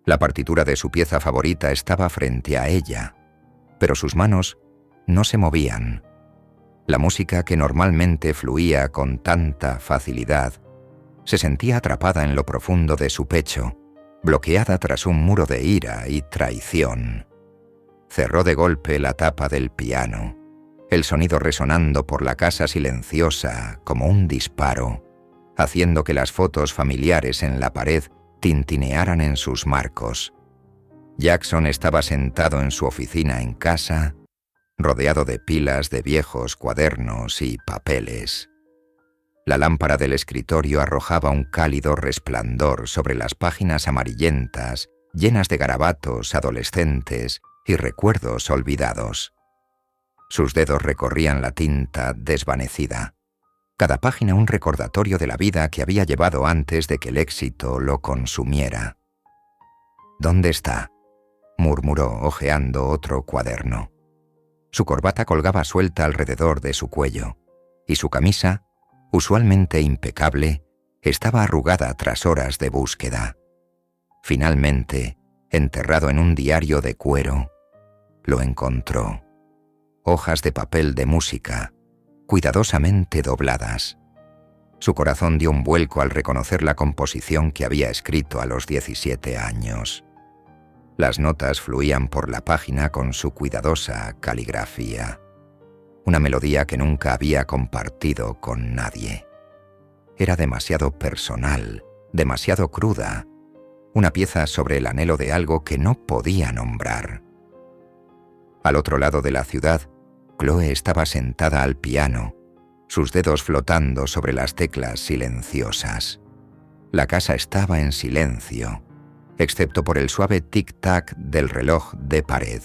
La partitura de su pieza favorita estaba frente a ella, pero sus manos no se movían. La música que normalmente fluía con tanta facilidad se sentía atrapada en lo profundo de su pecho, bloqueada tras un muro de ira y traición. Cerró de golpe la tapa del piano, el sonido resonando por la casa silenciosa como un disparo, haciendo que las fotos familiares en la pared tintinearan en sus marcos. Jackson estaba sentado en su oficina en casa, rodeado de pilas de viejos cuadernos y papeles. La lámpara del escritorio arrojaba un cálido resplandor sobre las páginas amarillentas, llenas de garabatos adolescentes y recuerdos olvidados. Sus dedos recorrían la tinta desvanecida. Cada página un recordatorio de la vida que había llevado antes de que el éxito lo consumiera. «¿Dónde está?», murmuró hojeando otro cuaderno. Su corbata colgaba suelta alrededor de su cuello, y su camisa, usualmente impecable, estaba arrugada tras horas de búsqueda. Finalmente, enterrado en un diario de cuero, lo encontró. Hojas de papel de música, cuidadosamente dobladas. Su corazón dio un vuelco al reconocer la composición que había escrito a los 17 años. Las notas fluían por la página con su cuidadosa caligrafía. Una melodía que nunca había compartido con nadie. Era demasiado personal, demasiado cruda, una pieza sobre el anhelo de algo que no podía nombrar. Al otro lado de la ciudad, Chloe estaba sentada al piano, sus dedos flotando sobre las teclas silenciosas. La casa estaba en silencio, excepto por el suave tic-tac del reloj de pared.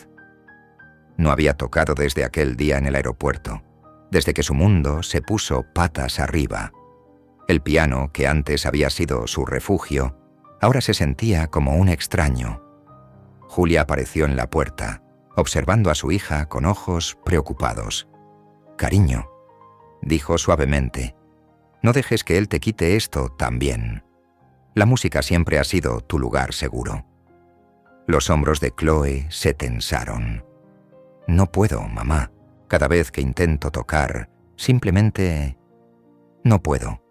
No había tocado desde aquel día en el aeropuerto, desde que su mundo se puso patas arriba. El piano, que antes había sido su refugio, ahora se sentía como un extraño. Julia apareció en la puerta, observando a su hija con ojos preocupados. «Cariño», dijo suavemente, «no dejes que él te quite esto también. La música siempre ha sido tu lugar seguro». Los hombros de Chloe se tensaron. «No puedo, mamá. Cada vez que intento tocar, simplemente no puedo».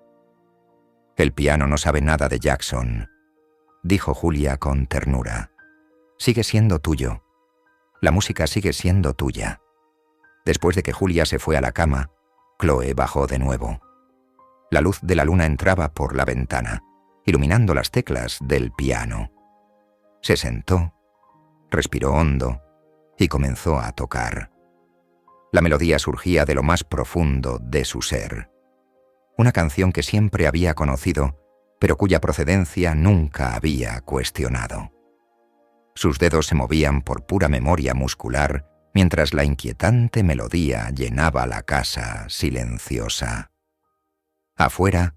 «El piano no sabe nada de Jackson», dijo Julia con ternura. «Sigue siendo tuyo. La música sigue siendo tuya». Después de que Julia se fue a la cama, Chloe bajó de nuevo. La luz de la luna entraba por la ventana, iluminando las teclas del piano. Se sentó, respiró hondo y comenzó a tocar. La melodía surgía de lo más profundo de su ser. Una canción que siempre había conocido, pero cuya procedencia nunca había cuestionado. Sus dedos se movían por pura memoria muscular, mientras la inquietante melodía llenaba la casa silenciosa. Afuera,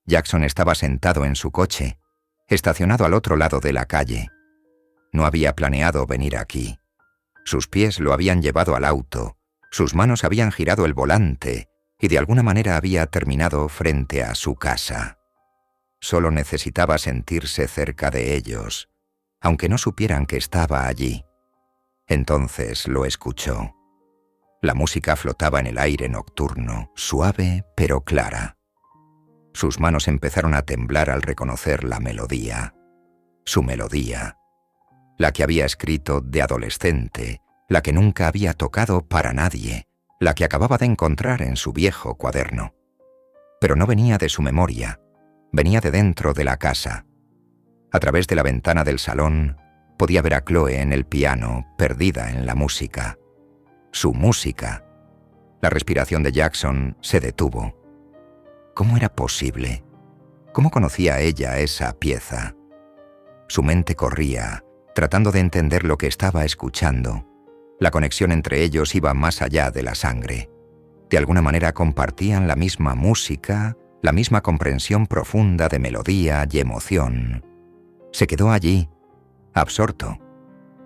Jackson estaba sentado en su coche, estacionado al otro lado de la calle. No había planeado venir aquí. Sus pies lo habían llevado al auto, sus manos habían girado el volante y de alguna manera había terminado frente a su casa. Solo necesitaba sentirse cerca de ellos, aunque no supieran que estaba allí. Entonces lo escuchó. La música flotaba en el aire nocturno, suave pero clara. Sus manos empezaron a temblar al reconocer la melodía. Su melodía. La que había escrito de adolescente, la que nunca había tocado para nadie, la que acababa de encontrar en su viejo cuaderno. Pero no venía de su memoria, venía de dentro de la casa. A través de la ventana del salón, podía ver a Chloe en el piano, perdida en la música. Su música. La respiración de Jackson se detuvo. ¿Cómo era posible? ¿Cómo conocía ella esa pieza? Su mente corría, tratando de entender lo que estaba escuchando. La conexión entre ellos iba más allá de la sangre. De alguna manera compartían la misma música, la misma comprensión profunda de melodía y emoción. Se quedó allí, absorto,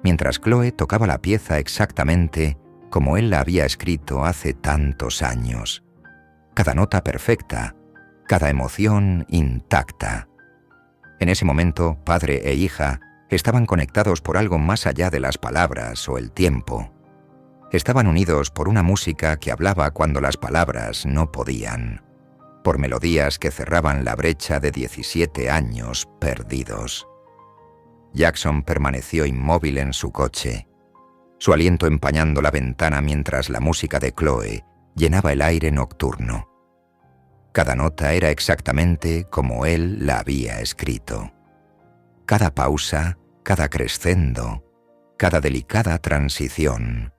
mientras Chloe tocaba la pieza exactamente como él la había escrito hace tantos años. Cada nota perfecta, cada emoción intacta. En ese momento, padre e hija estaban conectados por algo más allá de las palabras o el tiempo. Estaban unidos por una música que hablaba cuando las palabras no podían, por melodías que cerraban la brecha de 17 años perdidos. Jackson permaneció inmóvil en su coche, su aliento empañando la ventana mientras la música de Chloe llenaba el aire nocturno. Cada nota era exactamente como él la había escrito. Cada pausa cada crescendo, cada delicada transición.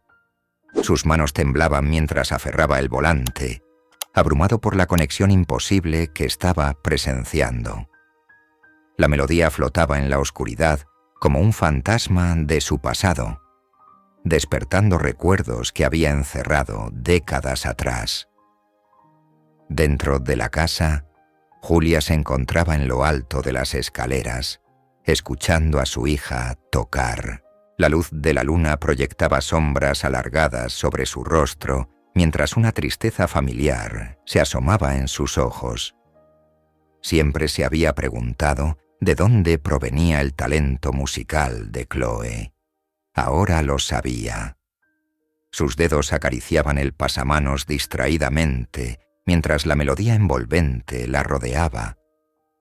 Sus manos temblaban mientras aferraba el volante, abrumado por la conexión imposible que estaba presenciando. La melodía flotaba en la oscuridad como un fantasma de su pasado, despertando recuerdos que había encerrado décadas atrás. Dentro de la casa, Julia se encontraba en lo alto de las escaleras, escuchando a su hija tocar. La luz de la luna proyectaba sombras alargadas sobre su rostro, mientras una tristeza familiar se asomaba en sus ojos. Siempre se había preguntado de dónde provenía el talento musical de Chloe. Ahora lo sabía. Sus dedos acariciaban el pasamanos distraídamente, mientras la melodía envolvente la rodeaba,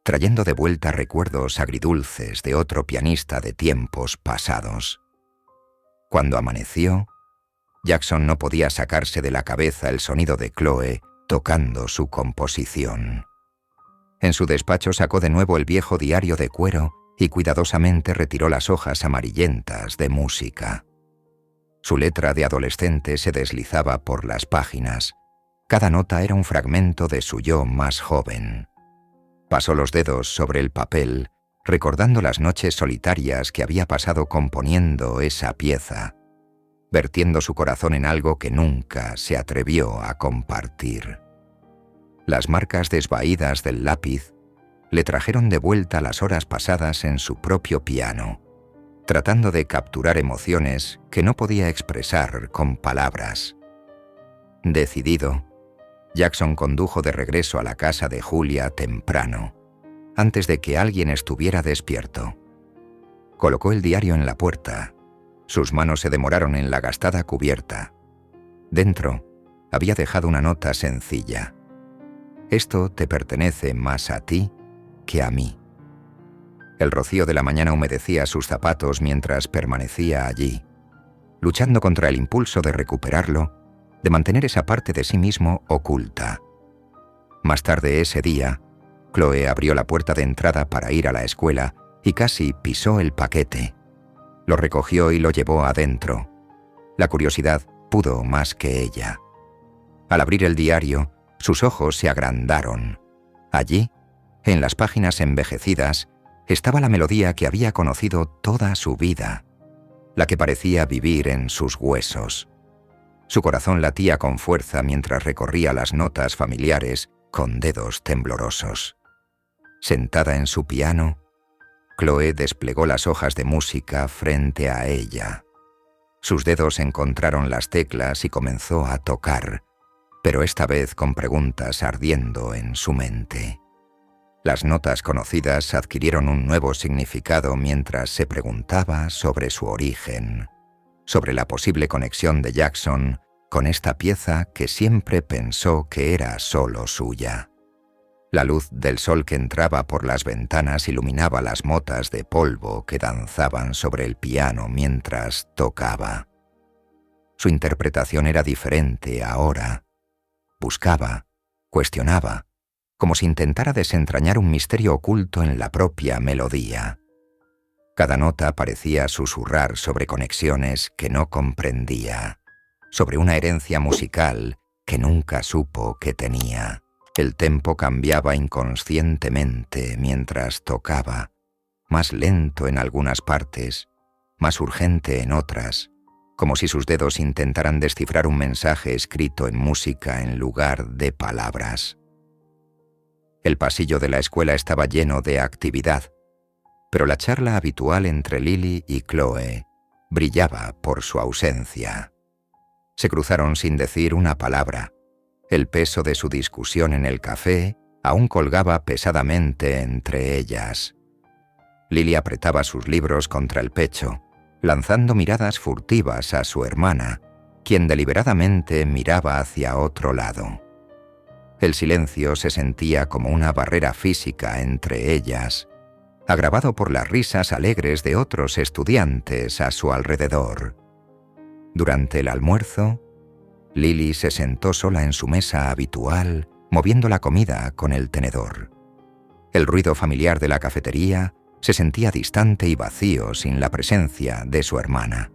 trayendo de vuelta recuerdos agridulces de otro pianista de tiempos pasados. Cuando amaneció, Jackson no podía sacarse de la cabeza el sonido de Chloe tocando su composición. En su despacho sacó de nuevo el viejo diario de cuero y cuidadosamente retiró las hojas amarillentas de música. Su letra de adolescente se deslizaba por las páginas. Cada nota era un fragmento de su yo más joven. Pasó los dedos sobre el papel, recordando las noches solitarias que había pasado componiendo esa pieza, vertiendo su corazón en algo que nunca se atrevió a compartir. Las marcas desvaídas del lápiz le trajeron de vuelta las horas pasadas en su propio piano, tratando de capturar emociones que no podía expresar con palabras. Decidido, Jackson condujo de regreso a la casa de Julia temprano, antes de que alguien estuviera despierto. Colocó el diario en la puerta. Sus manos se demoraron en la gastada cubierta. Dentro, había dejado una nota sencilla. Esto te pertenece más a ti que a mí. El rocío de la mañana humedecía sus zapatos mientras permanecía allí, luchando contra el impulso de recuperarlo, de mantener esa parte de sí mismo oculta. Más tarde ese día, Chloe abrió la puerta de entrada para ir a la escuela y casi pisó el paquete. Lo recogió y lo llevó adentro. La curiosidad pudo más que ella. Al abrir el diario, sus ojos se agrandaron. Allí, en las páginas envejecidas, estaba la melodía que había conocido toda su vida, la que parecía vivir en sus huesos. Su corazón latía con fuerza mientras recorría las notas familiares con dedos temblorosos. Sentada en su piano, Chloe desplegó las hojas de música frente a ella. Sus dedos encontraron las teclas y comenzó a tocar, pero esta vez con preguntas ardiendo en su mente. Las notas conocidas adquirieron un nuevo significado mientras se preguntaba sobre su origen, sobre la posible conexión de Jackson con esta pieza que siempre pensó que era solo suya. La luz del sol que entraba por las ventanas iluminaba las motas de polvo que danzaban sobre el piano mientras tocaba. Su interpretación era diferente ahora. Buscaba, cuestionaba, como si intentara desentrañar un misterio oculto en la propia melodía. Cada nota parecía susurrar sobre conexiones que no comprendía, sobre una herencia musical que nunca supo que tenía. El tempo cambiaba inconscientemente mientras tocaba, más lento en algunas partes, más urgente en otras, como si sus dedos intentaran descifrar un mensaje escrito en música en lugar de palabras. El pasillo de la escuela estaba lleno de actividad, pero la charla habitual entre Lily y Chloe brillaba por su ausencia. Se cruzaron sin decir una palabra. El peso de su discusión en el café aún colgaba pesadamente entre ellas. Lily apretaba sus libros contra el pecho, lanzando miradas furtivas a su hermana, quien deliberadamente miraba hacia otro lado. El silencio se sentía como una barrera física entre ellas, agravado por las risas alegres de otros estudiantes a su alrededor. Durante el almuerzo, Lily se sentó sola en su mesa habitual, moviendo la comida con el tenedor. El ruido familiar de la cafetería Se sentía distante y vacío sin la presencia de su hermana.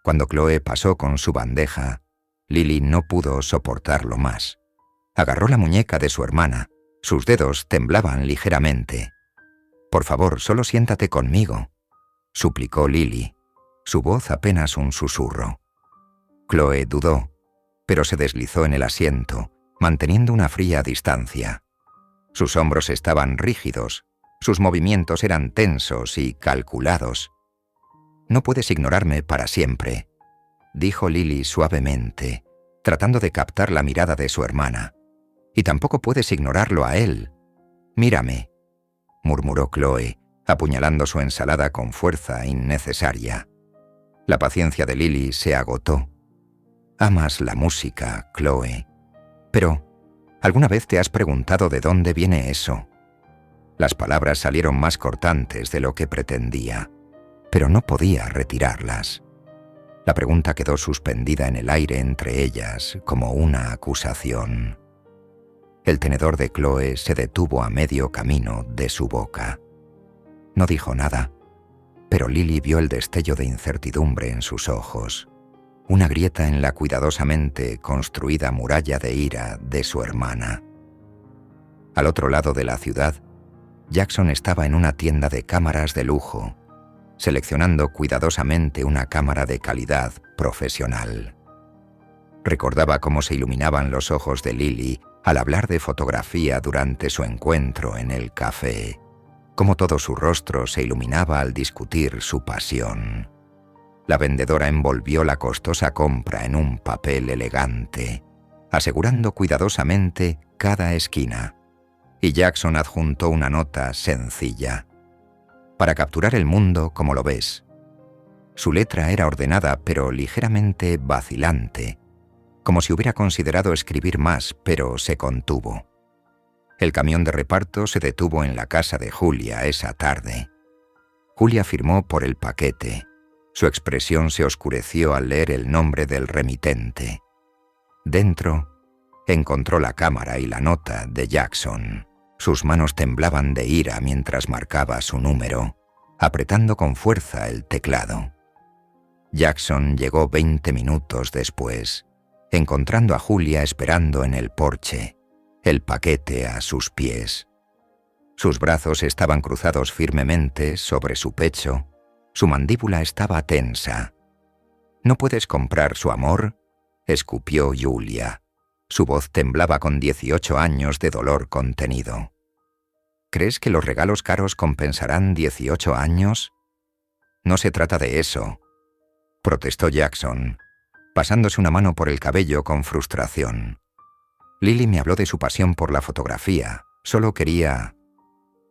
Cuando Chloe pasó con su bandeja, Lily no pudo soportarlo más. Agarró la muñeca de su hermana. Sus dedos temblaban ligeramente. «Por favor, solo siéntate conmigo», suplicó Lily, su voz apenas un susurro. Chloe dudó, pero se deslizó en el asiento, manteniendo una fría distancia. Sus hombros estaban rígidos, sus movimientos eran tensos y calculados. «No puedes ignorarme para siempre», dijo Lily suavemente, tratando de captar la mirada de su hermana. «Y tampoco puedes ignorarlo a él. Mírame», murmuró Chloe, apuñalando su ensalada con fuerza innecesaria. La paciencia de Lily se agotó. «Amas la música, Chloe. Pero, ¿alguna vez te has preguntado de dónde viene eso?» Las palabras salieron más cortantes de lo que pretendía, pero no podía retirarlas. La pregunta quedó suspendida en el aire entre ellas como una acusación. El tenedor de Chloe se detuvo a medio camino de su boca. No dijo nada, pero Lily vio el destello de incertidumbre en sus ojos, una grieta en la cuidadosamente construida muralla de ira de su hermana. Al otro lado de la ciudad, Jackson estaba en una tienda de cámaras de lujo, seleccionando cuidadosamente una cámara de calidad profesional. Recordaba cómo se iluminaban los ojos de Lily al hablar de fotografía durante su encuentro en el café, cómo todo su rostro se iluminaba al discutir su pasión. La vendedora envolvió la costosa compra en un papel elegante, asegurando cuidadosamente cada esquina, y Jackson adjuntó una nota sencilla: «Para capturar el mundo como lo ves». Su letra era ordenada pero ligeramente vacilante, como si hubiera considerado escribir más, pero se contuvo. El camión de reparto se detuvo en la casa de Julia esa tarde. Julia firmó por el paquete. Su expresión se oscureció al leer el nombre del remitente. Dentro, encontró la cámara y la nota de Jackson. Sus manos temblaban de ira mientras marcaba su número, apretando con fuerza el teclado. Jackson llegó 20 minutos después, encontrando a Julia esperando en el porche, el paquete a sus pies. Sus brazos estaban cruzados firmemente sobre su pecho, su mandíbula estaba tensa. «¿No puedes comprar su amor?», escupió Julia. Su voz temblaba con 18 años de dolor contenido. «¿Crees que los regalos caros compensarán 18 años?» «No se trata de eso», protestó Jackson, pasándose una mano por el cabello con frustración. «Lily me habló de su pasión por la fotografía. Solo quería...»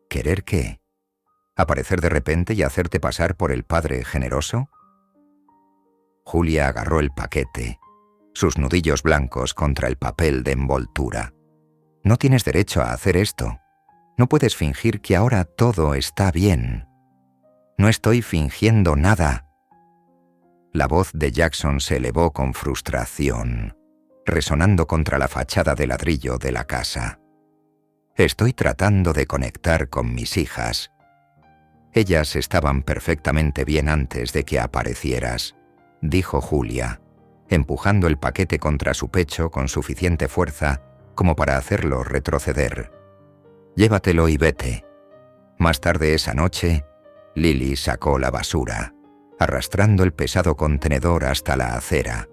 «¿Querer qué? ¿Aparecer de repente y hacerte pasar por el padre generoso?» Julia agarró el paquete, sus nudillos blancos contra el papel de envoltura. «No tienes derecho a hacer esto. No puedes fingir que ahora todo está bien». «No estoy fingiendo nada». La voz de Jackson se elevó con frustración, resonando contra la fachada de ladrillo de la casa. «Estoy tratando de conectar con mis hijas. Ellas estaban perfectamente bien antes de que aparecieras», dijo Julia, empujando el paquete contra su pecho con suficiente fuerza como para hacerlo retroceder. «Llévatelo y vete». Más tarde esa noche, Lily sacó la basura, arrastrando el pesado contenedor hasta la acera.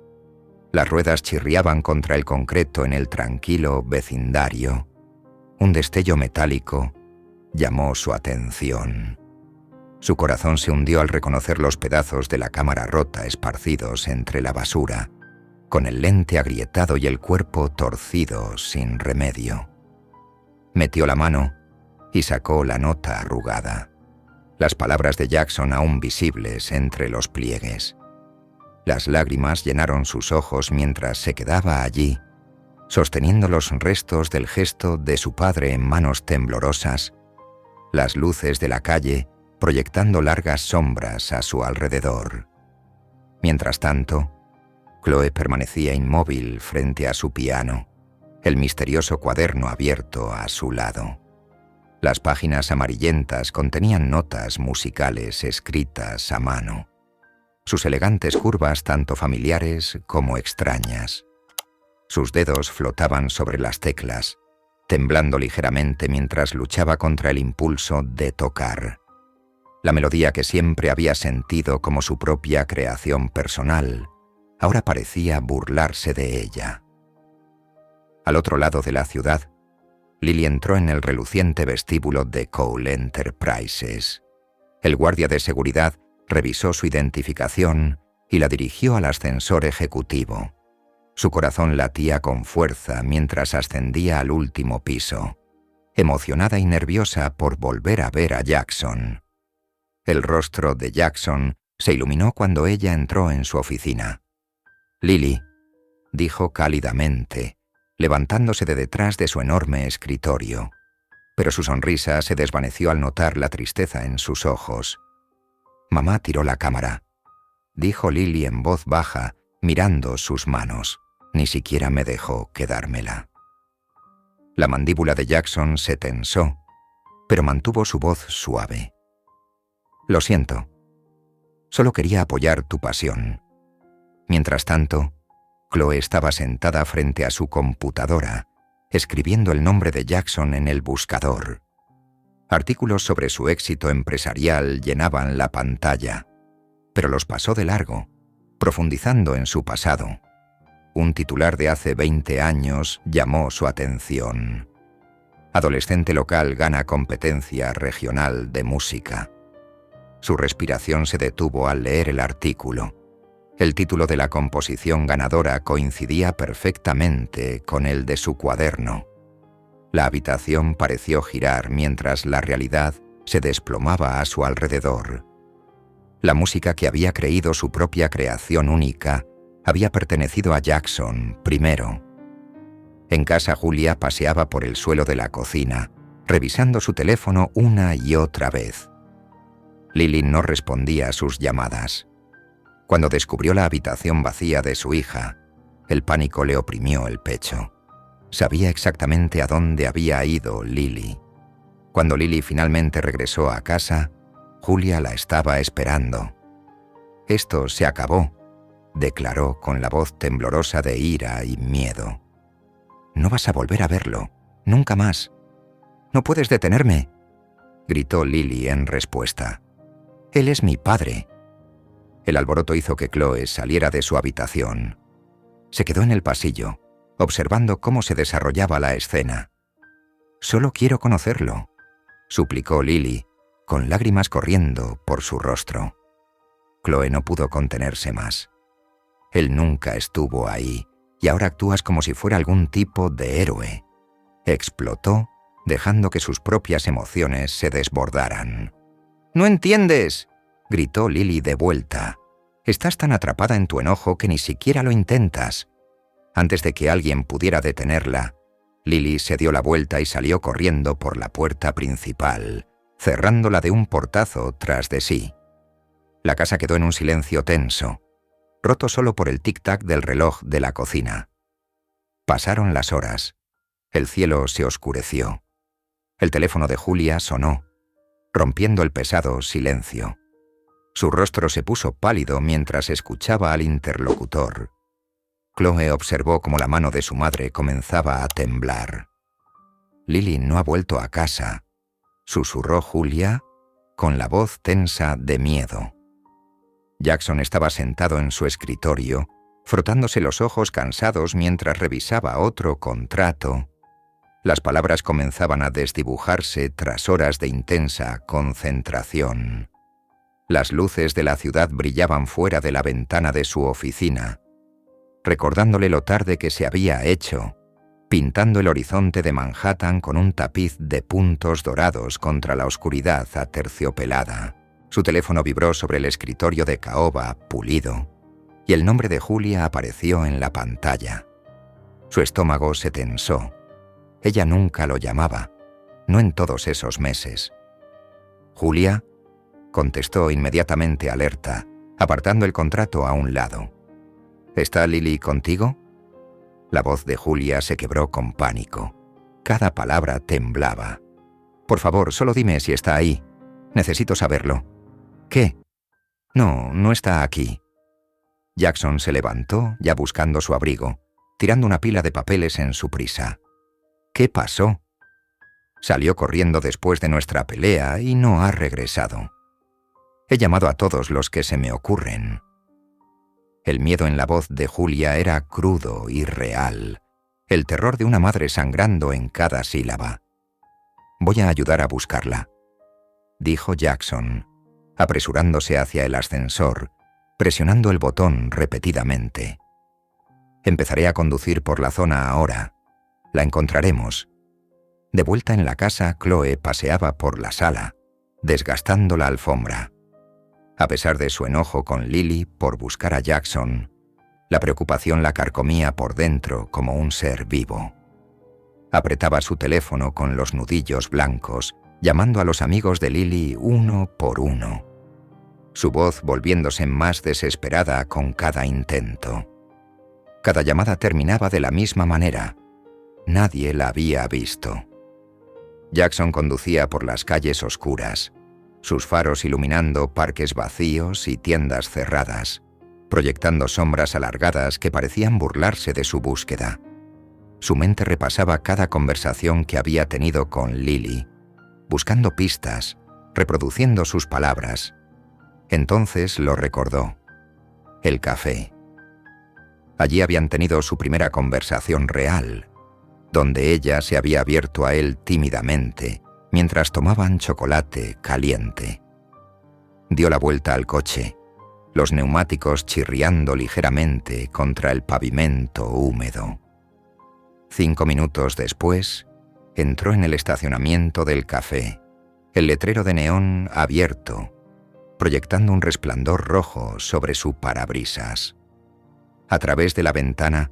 Las ruedas chirriaban contra el concreto en el tranquilo vecindario. Un destello metálico llamó su atención. Su corazón se hundió al reconocer los pedazos de la cámara rota esparcidos entre la basura, con el lente agrietado y el cuerpo torcido sin remedio. Metió la mano y sacó la nota arrugada, las palabras de Jackson aún visibles entre los pliegues. Las lágrimas llenaron sus ojos mientras se quedaba allí, sosteniendo los restos del gesto de su padre en manos temblorosas, las luces de la calle proyectando largas sombras a su alrededor. Mientras tanto, Chloe permanecía inmóvil frente a su piano, el misterioso cuaderno abierto a su lado. Las páginas amarillentas contenían notas musicales escritas a mano. Sus elegantes curvas tanto familiares como extrañas. Sus dedos flotaban sobre las teclas, temblando ligeramente mientras luchaba contra el impulso de tocar. La melodía que siempre había sentido como su propia creación personal, ahora parecía burlarse de ella. Al otro lado de la ciudad, Lily entró en el reluciente vestíbulo de Cole Enterprises. El guardia de seguridad revisó su identificación y la dirigió al ascensor ejecutivo. Su corazón latía con fuerza mientras ascendía al último piso, emocionada y nerviosa por volver a ver a Jackson. El rostro de Jackson se iluminó cuando ella entró en su oficina. «Lily», dijo cálidamente, levantándose de detrás de su enorme escritorio, pero su sonrisa se desvaneció al notar la tristeza en sus ojos. «Mamá tiró la cámara», dijo Lily en voz baja, mirando sus manos. «Ni siquiera me dejó quedármela». La mandíbula de Jackson se tensó, pero mantuvo su voz suave. «Lo siento. Solo quería apoyar tu pasión». Mientras tanto, Chloe estaba sentada frente a su computadora, escribiendo el nombre de Jackson en el buscador. Artículos sobre su éxito empresarial llenaban la pantalla, pero los pasó de largo, profundizando en su pasado. Un titular de hace 20 años llamó su atención. Adolescente local gana competencia regional de música. Su respiración se detuvo al leer el artículo. El título de la composición ganadora coincidía perfectamente con el de su cuaderno. La habitación pareció girar mientras la realidad se desplomaba a su alrededor. La música que había creído su propia creación única había pertenecido a Jackson primero. En casa, Julia paseaba por el suelo de la cocina, revisando su teléfono una y otra vez. Lily no respondía a sus llamadas. Cuando descubrió la habitación vacía de su hija, el pánico le oprimió el pecho. Sabía exactamente a dónde había ido Lily. Cuando Lily finalmente regresó a casa, Julia la estaba esperando. «Esto se acabó», declaró con la voz temblorosa de ira y miedo. «No vas a volver a verlo, nunca más. No puedes detenerme», gritó Lily en respuesta. «Él es mi padre». El alboroto hizo que Chloe saliera de su habitación. Se quedó en el pasillo, observando cómo se desarrollaba la escena. «Solo quiero conocerlo», suplicó Lily, con lágrimas corriendo por su rostro. Chloe no pudo contenerse más. «Él nunca estuvo ahí, y ahora actúas como si fuera algún tipo de héroe». Explotó, dejando que sus propias emociones se desbordaran. «¡No entiendes!», gritó Lily de vuelta. «Estás tan atrapada en tu enojo que ni siquiera lo intentas». Antes de que alguien pudiera detenerla, Lily se dio la vuelta y salió corriendo por la puerta principal, cerrándola de un portazo tras de sí. La casa quedó en un silencio tenso, roto solo por el tic-tac del reloj de la cocina. Pasaron las horas. El cielo se oscureció. El teléfono de Julia sonó, rompiendo el pesado silencio. Su rostro se puso pálido mientras escuchaba al interlocutor. Chloe observó cómo la mano de su madre comenzaba a temblar. «Lily no ha vuelto a casa», susurró Julia con la voz tensa de miedo. Jackson estaba sentado en su escritorio, frotándose los ojos cansados mientras revisaba otro contrato. Las palabras comenzaban a desdibujarse tras horas de intensa concentración. Las luces de la ciudad brillaban fuera de la ventana de su oficina, recordándole lo tarde que se había hecho, pintando el horizonte de Manhattan con un tapiz de puntos dorados contra la oscuridad aterciopelada. Su teléfono vibró sobre el escritorio de caoba pulido, y el nombre de Julia apareció en la pantalla. Su estómago se tensó. Ella nunca lo llamaba, no en todos esos meses. «¿Julia?», contestó inmediatamente alerta, apartando el contrato a un lado. «¿Está Lily contigo?». La voz de Julia se quebró con pánico. Cada palabra temblaba. Por favor, solo dime si está ahí. Necesito saberlo. ¿Qué? No, no está aquí. Jackson se levantó, ya buscando su abrigo, tirando una pila de papeles en su prisa. ¿Qué pasó? Salió corriendo después de nuestra pelea y no ha regresado. He llamado a todos los que se me ocurren. El miedo en la voz de Julia era crudo y real, el terror de una madre sangrando en cada sílaba. Voy a ayudar a buscarla, dijo Jackson, apresurándose hacia el ascensor, presionando el botón repetidamente. Empezaré a conducir por la zona ahora. La encontraremos. De vuelta en la casa, Chloe paseaba por la sala, desgastando la alfombra. A pesar de su enojo con Lily por buscar a Jackson, la preocupación la carcomía por dentro como un ser vivo. Apretaba su teléfono con los nudillos blancos, llamando a los amigos de Lily uno por uno, su voz volviéndose más desesperada con cada intento. Cada llamada terminaba de la misma manera. Nadie la había visto. Jackson conducía por las calles oscuras, sus faros iluminando parques vacíos y tiendas cerradas, proyectando sombras alargadas que parecían burlarse de su búsqueda. Su mente repasaba cada conversación que había tenido con Lily, buscando pistas, reproduciendo sus palabras. Entonces lo recordó. El café. Allí habían tenido su primera conversación real, donde ella se había abierto a él tímidamente, mientras tomaban chocolate caliente. Dio la vuelta al coche, los neumáticos chirriando ligeramente contra el pavimento húmedo. 5 minutos después, entró en el estacionamiento del café, el letrero de neón abierto, proyectando un resplandor rojo sobre su parabrisas. A través de la ventana,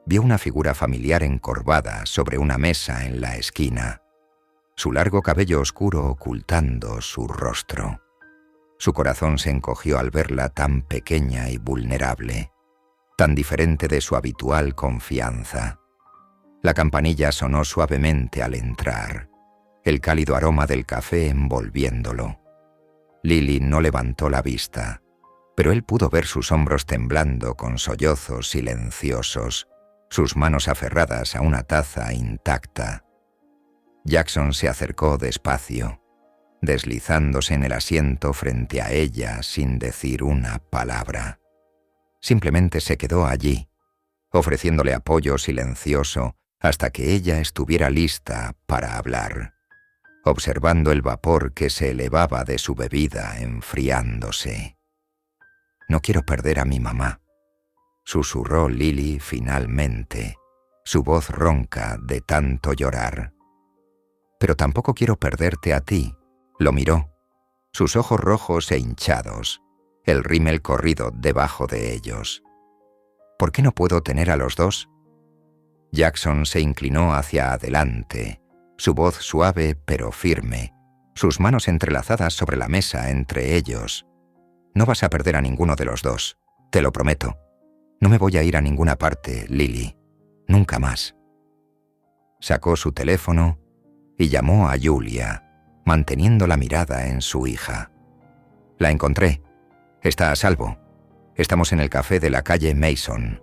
vio una figura familiar encorvada sobre una mesa en la esquina, su largo cabello oscuro ocultando su rostro. Su corazón se encogió al verla tan pequeña y vulnerable, tan diferente de su habitual confianza. La campanilla sonó suavemente al entrar, el cálido aroma del café envolviéndolo. Lily no levantó la vista, pero él pudo ver sus hombros temblando con sollozos silenciosos, sus manos aferradas a una taza intacta. Jackson se acercó despacio, deslizándose en el asiento frente a ella sin decir una palabra. Simplemente se quedó allí, ofreciéndole apoyo silencioso hasta que ella estuviera lista para hablar, observando el vapor que se elevaba de su bebida enfriándose. «No quiero perder a mi mamá», susurró Lily finalmente, su voz ronca de tanto llorar. «Pero tampoco quiero perderte a ti», lo miró, sus ojos rojos e hinchados, el rímel corrido debajo de ellos. «¿Por qué no puedo tener a los dos?» Jackson se inclinó hacia adelante, su voz suave pero firme, sus manos entrelazadas sobre la mesa entre ellos. «No vas a perder a ninguno de los dos, te lo prometo. No me voy a ir a ninguna parte, Lily. Nunca más». Sacó su teléfono y llamó a Julia, manteniendo la mirada en su hija. «La encontré. Está a salvo. Estamos en el café de la calle Mason».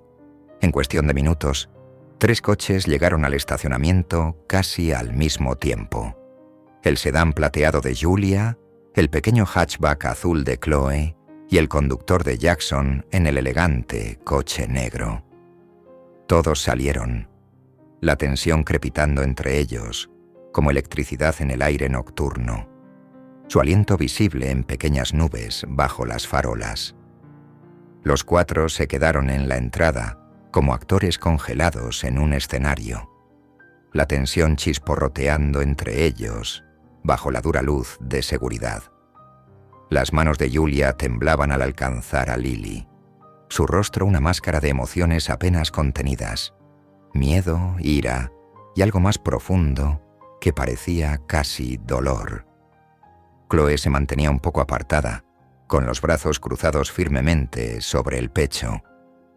En cuestión de minutos, 3 coches llegaron al estacionamiento casi al mismo tiempo. El sedán plateado de Julia, el pequeño hatchback azul de Chloe y el conductor de Jackson en el elegante coche negro. Todos salieron, la tensión crepitando entre ellos, como electricidad en el aire nocturno, su aliento visible en pequeñas nubes bajo las farolas. Los 4 se quedaron en la entrada, como actores congelados en un escenario, la tensión chisporroteando entre ellos, bajo la dura luz de seguridad. Las manos de Julia temblaban al alcanzar a Lily, su rostro una máscara de emociones apenas contenidas, miedo, ira y algo más profundo que parecía casi dolor. Chloe se mantenía un poco apartada, con los brazos cruzados firmemente sobre el pecho,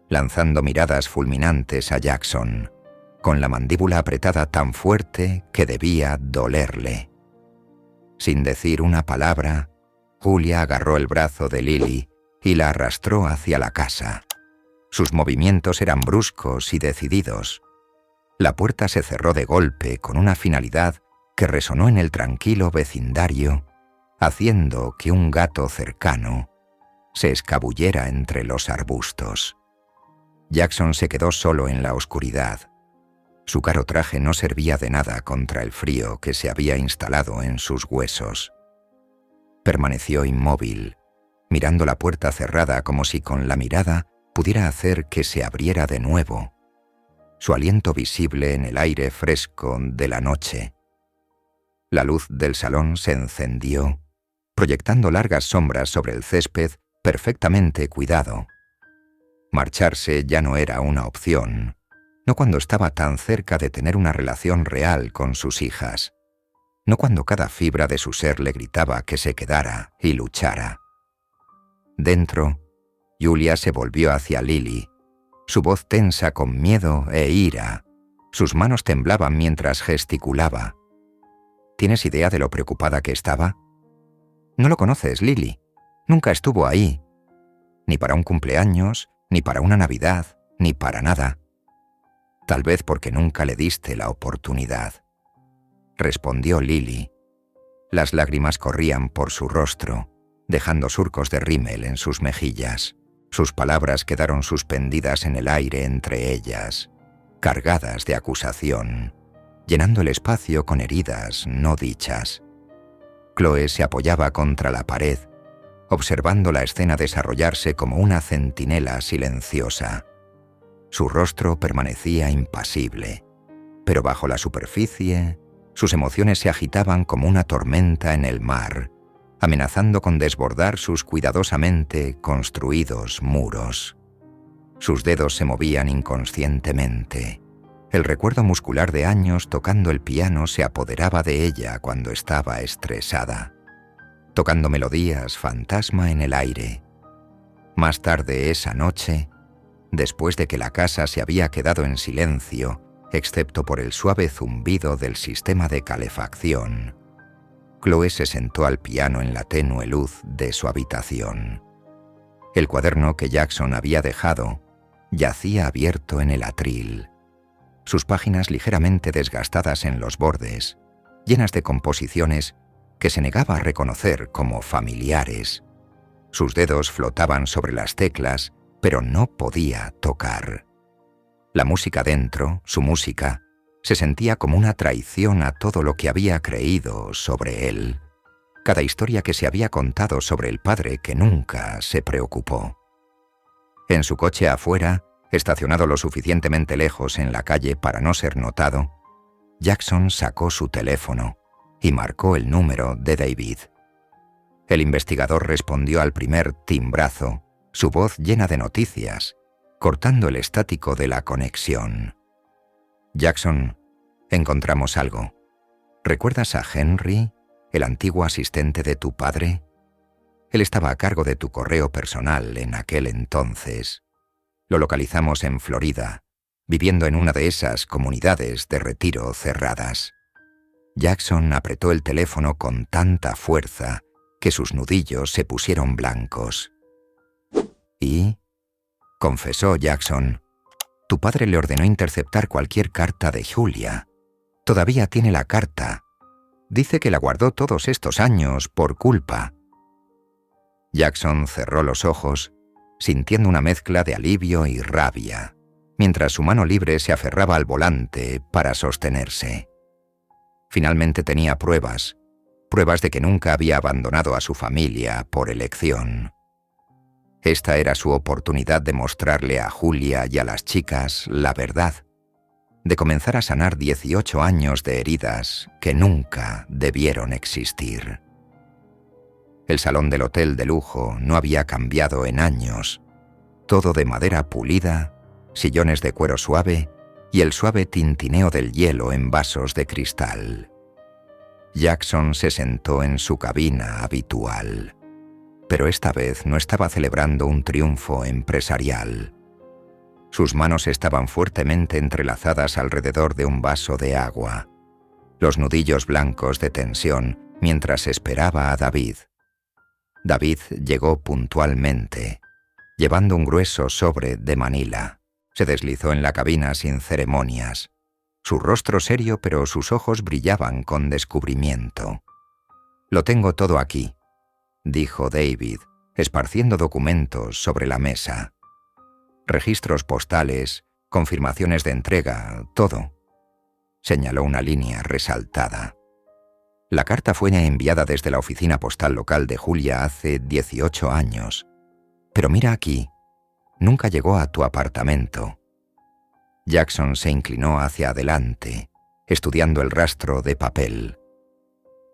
lanzando miradas fulminantes a Jackson, con la mandíbula apretada tan fuerte que debía dolerle. Sin decir una palabra, Julia agarró el brazo de Lily y la arrastró hacia la casa. Sus movimientos eran bruscos y decididos. La puerta se cerró de golpe con una finalidad que resonó en el tranquilo vecindario, haciendo que un gato cercano se escabullera entre los arbustos. Jackson se quedó solo en la oscuridad. Su caro traje no servía de nada contra el frío que se había instalado en sus huesos. Permaneció inmóvil, mirando la puerta cerrada como si con la mirada pudiera hacer que se abriera de nuevo, su aliento visible en el aire fresco de la noche. La luz del salón se encendió, proyectando largas sombras sobre el césped perfectamente cuidado. Marcharse ya no era una opción, no cuando estaba tan cerca de tener una relación real con sus hijas, no cuando cada fibra de su ser le gritaba que se quedara y luchara. Dentro, Julia se volvió hacia Lily, su voz tensa con miedo e ira. Sus manos temblaban mientras gesticulaba. ¿Tienes idea de lo preocupada que estaba? No lo conoces, Lily. Nunca estuvo ahí. Ni para un cumpleaños, ni para una Navidad, ni para nada. Tal vez porque nunca le diste la oportunidad. Respondió Lily. Las lágrimas corrían por su rostro, dejando surcos de rímel en sus mejillas. Sus palabras quedaron suspendidas en el aire entre ellas, cargadas de acusación, llenando el espacio con heridas no dichas. Chloe se apoyaba contra la pared, observando la escena desarrollarse como una centinela silenciosa. Su rostro permanecía impasible, pero bajo la superficie, sus emociones se agitaban como una tormenta en el mar, amenazando con desbordar sus cuidadosamente construidos muros. Sus dedos se movían inconscientemente. El recuerdo muscular de años tocando el piano se apoderaba de ella cuando estaba estresada, tocando melodías fantasma en el aire. Más tarde esa noche, después de que la casa se había quedado en silencio, excepto por el suave zumbido del sistema de calefacción, Chloe se sentó al piano en la tenue luz de su habitación. El cuaderno que Jackson había dejado yacía abierto en el atril, sus páginas ligeramente desgastadas en los bordes, llenas de composiciones que se negaba a reconocer como familiares. Sus dedos flotaban sobre las teclas, pero no podía tocar. La música dentro, su música, se sentía como una traición a todo lo que había creído sobre él, cada historia que se había contado sobre el padre que nunca se preocupó. En su coche afuera, estacionado lo suficientemente lejos en la calle para no ser notado, Jackson sacó su teléfono y marcó el número de David. El investigador respondió al primer timbrazo, su voz llena de noticias, cortando el estático de la conexión. Jackson, encontramos algo. ¿Recuerdas a Henry, el antiguo asistente de tu padre? Él estaba a cargo de tu correo personal en aquel entonces. Lo localizamos en Florida, viviendo en una de esas comunidades de retiro cerradas. Jackson apretó el teléfono con tanta fuerza que sus nudillos se pusieron blancos. Y, confesó Jackson, tu padre le ordenó interceptar cualquier carta de Julia. Todavía tiene la carta. Dice que la guardó todos estos años por culpa. Jackson cerró los ojos, sintiendo una mezcla de alivio y rabia, mientras su mano libre se aferraba al volante para sostenerse. Finalmente tenía pruebas de que nunca había abandonado a su familia por elección. Esta era su oportunidad de mostrarle a Julia y a las chicas la verdad, de comenzar a sanar 18 años de heridas que nunca debieron existir. El salón del hotel de lujo no había cambiado en años, todo de madera pulida, sillones de cuero suave y el suave tintineo del hielo en vasos de cristal. Jackson se sentó en su cabina habitual, pero esta vez no estaba celebrando un triunfo empresarial. Sus manos estaban fuertemente entrelazadas alrededor de un vaso de agua. Los nudillos blancos de tensión mientras esperaba a David. David llegó puntualmente, llevando un grueso sobre de Manila. Se deslizó en la cabina sin ceremonias. Su rostro serio, pero sus ojos brillaban con descubrimiento. «Lo tengo todo aquí», dijo David, esparciendo documentos sobre la mesa. Registros postales, confirmaciones de entrega, todo. Señaló una línea resaltada. La carta fue enviada desde la oficina postal local de Julia hace 18 años. Pero mira aquí, nunca llegó a tu apartamento. Jackson se inclinó hacia adelante, estudiando el rastro de papel.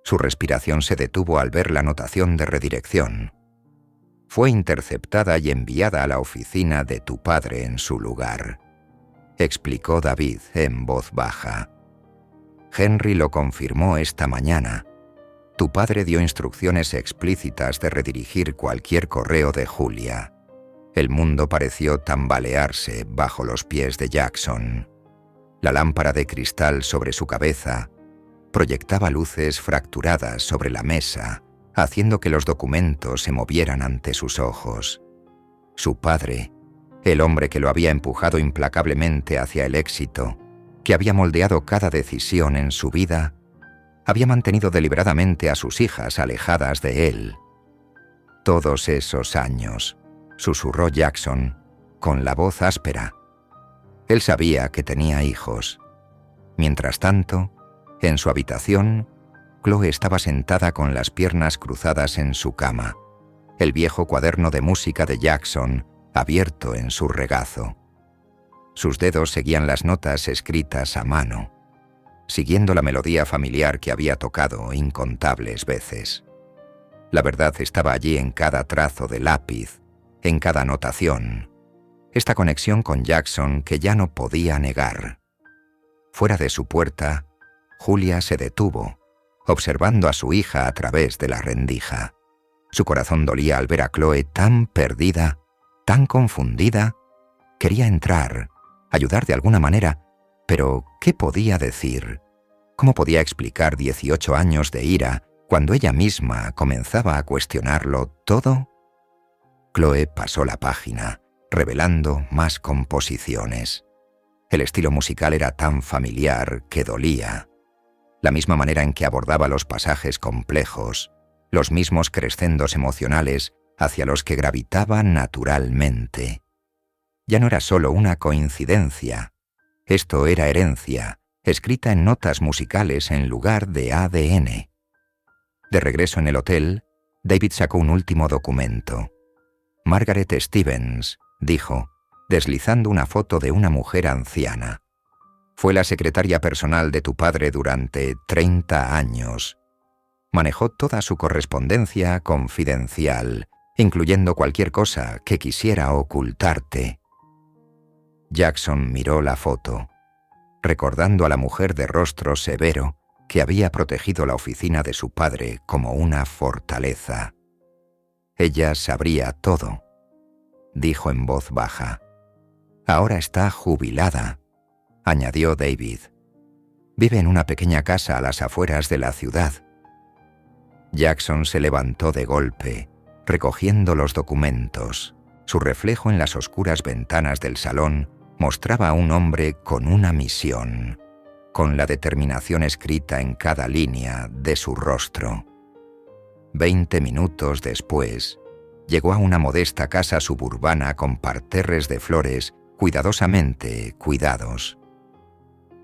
Su respiración se detuvo al ver la anotación de redirección. Fue interceptada y enviada a la oficina de tu padre en su lugar, explicó David en voz baja. Henry lo confirmó esta mañana. Tu padre dio instrucciones explícitas de redirigir cualquier correo de Julia. El mundo pareció tambalearse bajo los pies de Jackson. La lámpara de cristal sobre su cabeza proyectaba luces fracturadas sobre la mesa, haciendo que los documentos se movieran ante sus ojos. Su padre, el hombre que lo había empujado implacablemente hacia el éxito, que había moldeado cada decisión en su vida, había mantenido deliberadamente a sus hijas alejadas de él. Todos esos años, susurró Jackson, con la voz áspera. Él sabía que tenía hijos. Mientras tanto, en su habitación, Chloe estaba sentada con las piernas cruzadas en su cama, el viejo cuaderno de música de Jackson abierto en su regazo. Sus dedos seguían las notas escritas a mano, siguiendo la melodía familiar que había tocado incontables veces. La verdad estaba allí en cada trazo de lápiz, en cada anotación. Esta conexión con Jackson que ya no podía negar. Fuera de su puerta, Julia se detuvo, observando a su hija a través de la rendija. Su corazón dolía al ver a Chloe tan perdida, tan confundida. Quería entrar, ayudar de alguna manera, pero ¿qué podía decir? ¿Cómo podía explicar 18 años de ira cuando ella misma comenzaba a cuestionarlo todo? Chloe pasó la página, revelando más composiciones. El estilo musical era tan familiar que dolía. La misma manera en que abordaba los pasajes complejos, los mismos crescendos emocionales hacia los que gravitaba naturalmente. Ya no era solo una coincidencia. Esto era herencia, escrita en notas musicales en lugar de ADN. De regreso en el hotel, David sacó un último documento. Margaret Stevens, dijo, deslizando una foto de una mujer anciana. Fue la secretaria personal de tu padre durante 30 años. Manejó toda su correspondencia confidencial, incluyendo cualquier cosa que quisiera ocultarte. Jackson miró la foto, recordando a la mujer de rostro severo que había protegido la oficina de su padre como una fortaleza. Ella sabría todo, dijo en voz baja. Ahora está jubilada, añadió David. Vive en una pequeña casa a las afueras de la ciudad. Jackson se levantó de golpe, recogiendo los documentos. Su reflejo en las oscuras ventanas del salón mostraba a un hombre con una misión, con la determinación escrita en cada línea de su rostro. 20 minutos después, llegó a una modesta casa suburbana con parterres de flores cuidadosamente cuidados.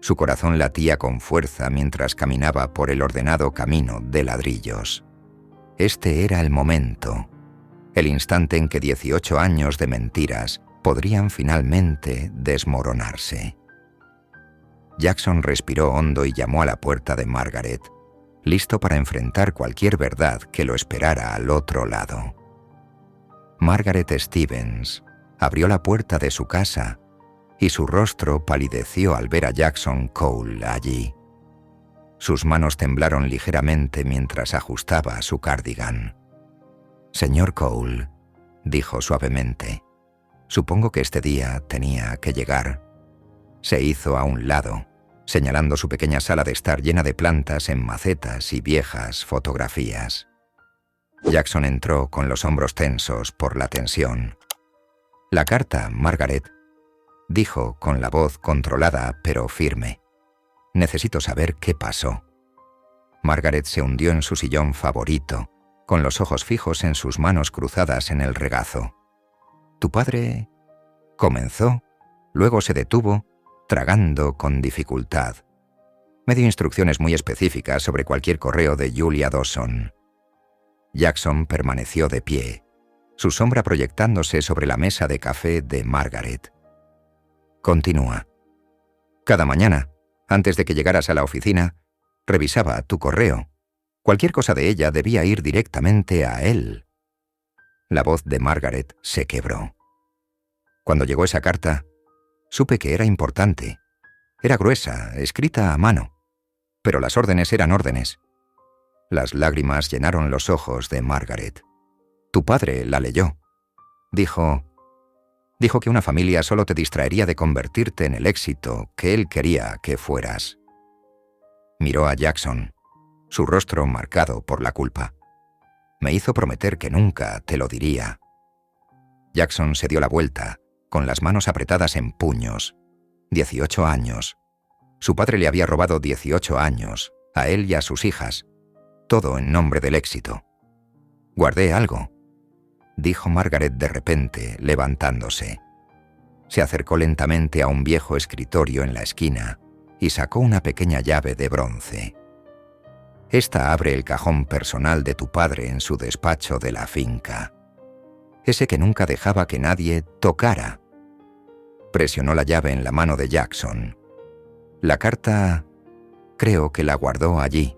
Su corazón latía con fuerza mientras caminaba por el ordenado camino de ladrillos. Este era el momento, el instante en que 18 años de mentiras podrían finalmente desmoronarse. Jackson respiró hondo y llamó a la puerta de Margaret, listo para enfrentar cualquier verdad que lo esperara al otro lado. Margaret Stevens abrió la puerta de su casa y su rostro palideció al ver a Jackson Cole allí. Sus manos temblaron ligeramente mientras ajustaba su cardigan. «Señor Cole», dijo suavemente, «supongo que este día tenía que llegar». Se hizo a un lado, señalando su pequeña sala de estar llena de plantas en macetas y viejas fotografías. Jackson entró con los hombros tensos por la tensión. «La carta, Margaret», dijo con la voz controlada pero firme. «Necesito saber qué pasó». Margaret se hundió en su sillón favorito, con los ojos fijos en sus manos cruzadas en el regazo. «Tu padre...» comenzó, luego se detuvo, tragando con dificultad. «Me dio instrucciones muy específicas sobre cualquier correo de Julia Dawson». Jackson permaneció de pie, su sombra proyectándose sobre la mesa de café de Margaret. «Continúa. Cada mañana, antes de que llegaras a la oficina, revisaba tu correo. Cualquier cosa de ella debía ir directamente a él». La voz de Margaret se quebró. «Cuando llegó esa carta, supe que era importante. Era gruesa, escrita a mano. Pero las órdenes eran órdenes». Las lágrimas llenaron los ojos de Margaret. «Tu padre la leyó. Dijo que una familia solo te distraería de convertirte en el éxito que él quería que fueras». Miró a Jackson, su rostro marcado por la culpa. «Me hizo prometer que nunca te lo diría». Jackson se dio la vuelta, con las manos apretadas en puños. 18 años. Su padre le había robado 18 años, a él y a sus hijas. Todo en nombre del éxito. «Guardé algo», dijo Margaret de repente, levantándose. Se acercó lentamente a un viejo escritorio en la esquina y sacó una pequeña llave de bronce. «Esta abre el cajón personal de tu padre en su despacho de la finca. Ese que nunca dejaba que nadie tocara». Presionó la llave en la mano de Jackson. «La carta, creo que la guardó allí».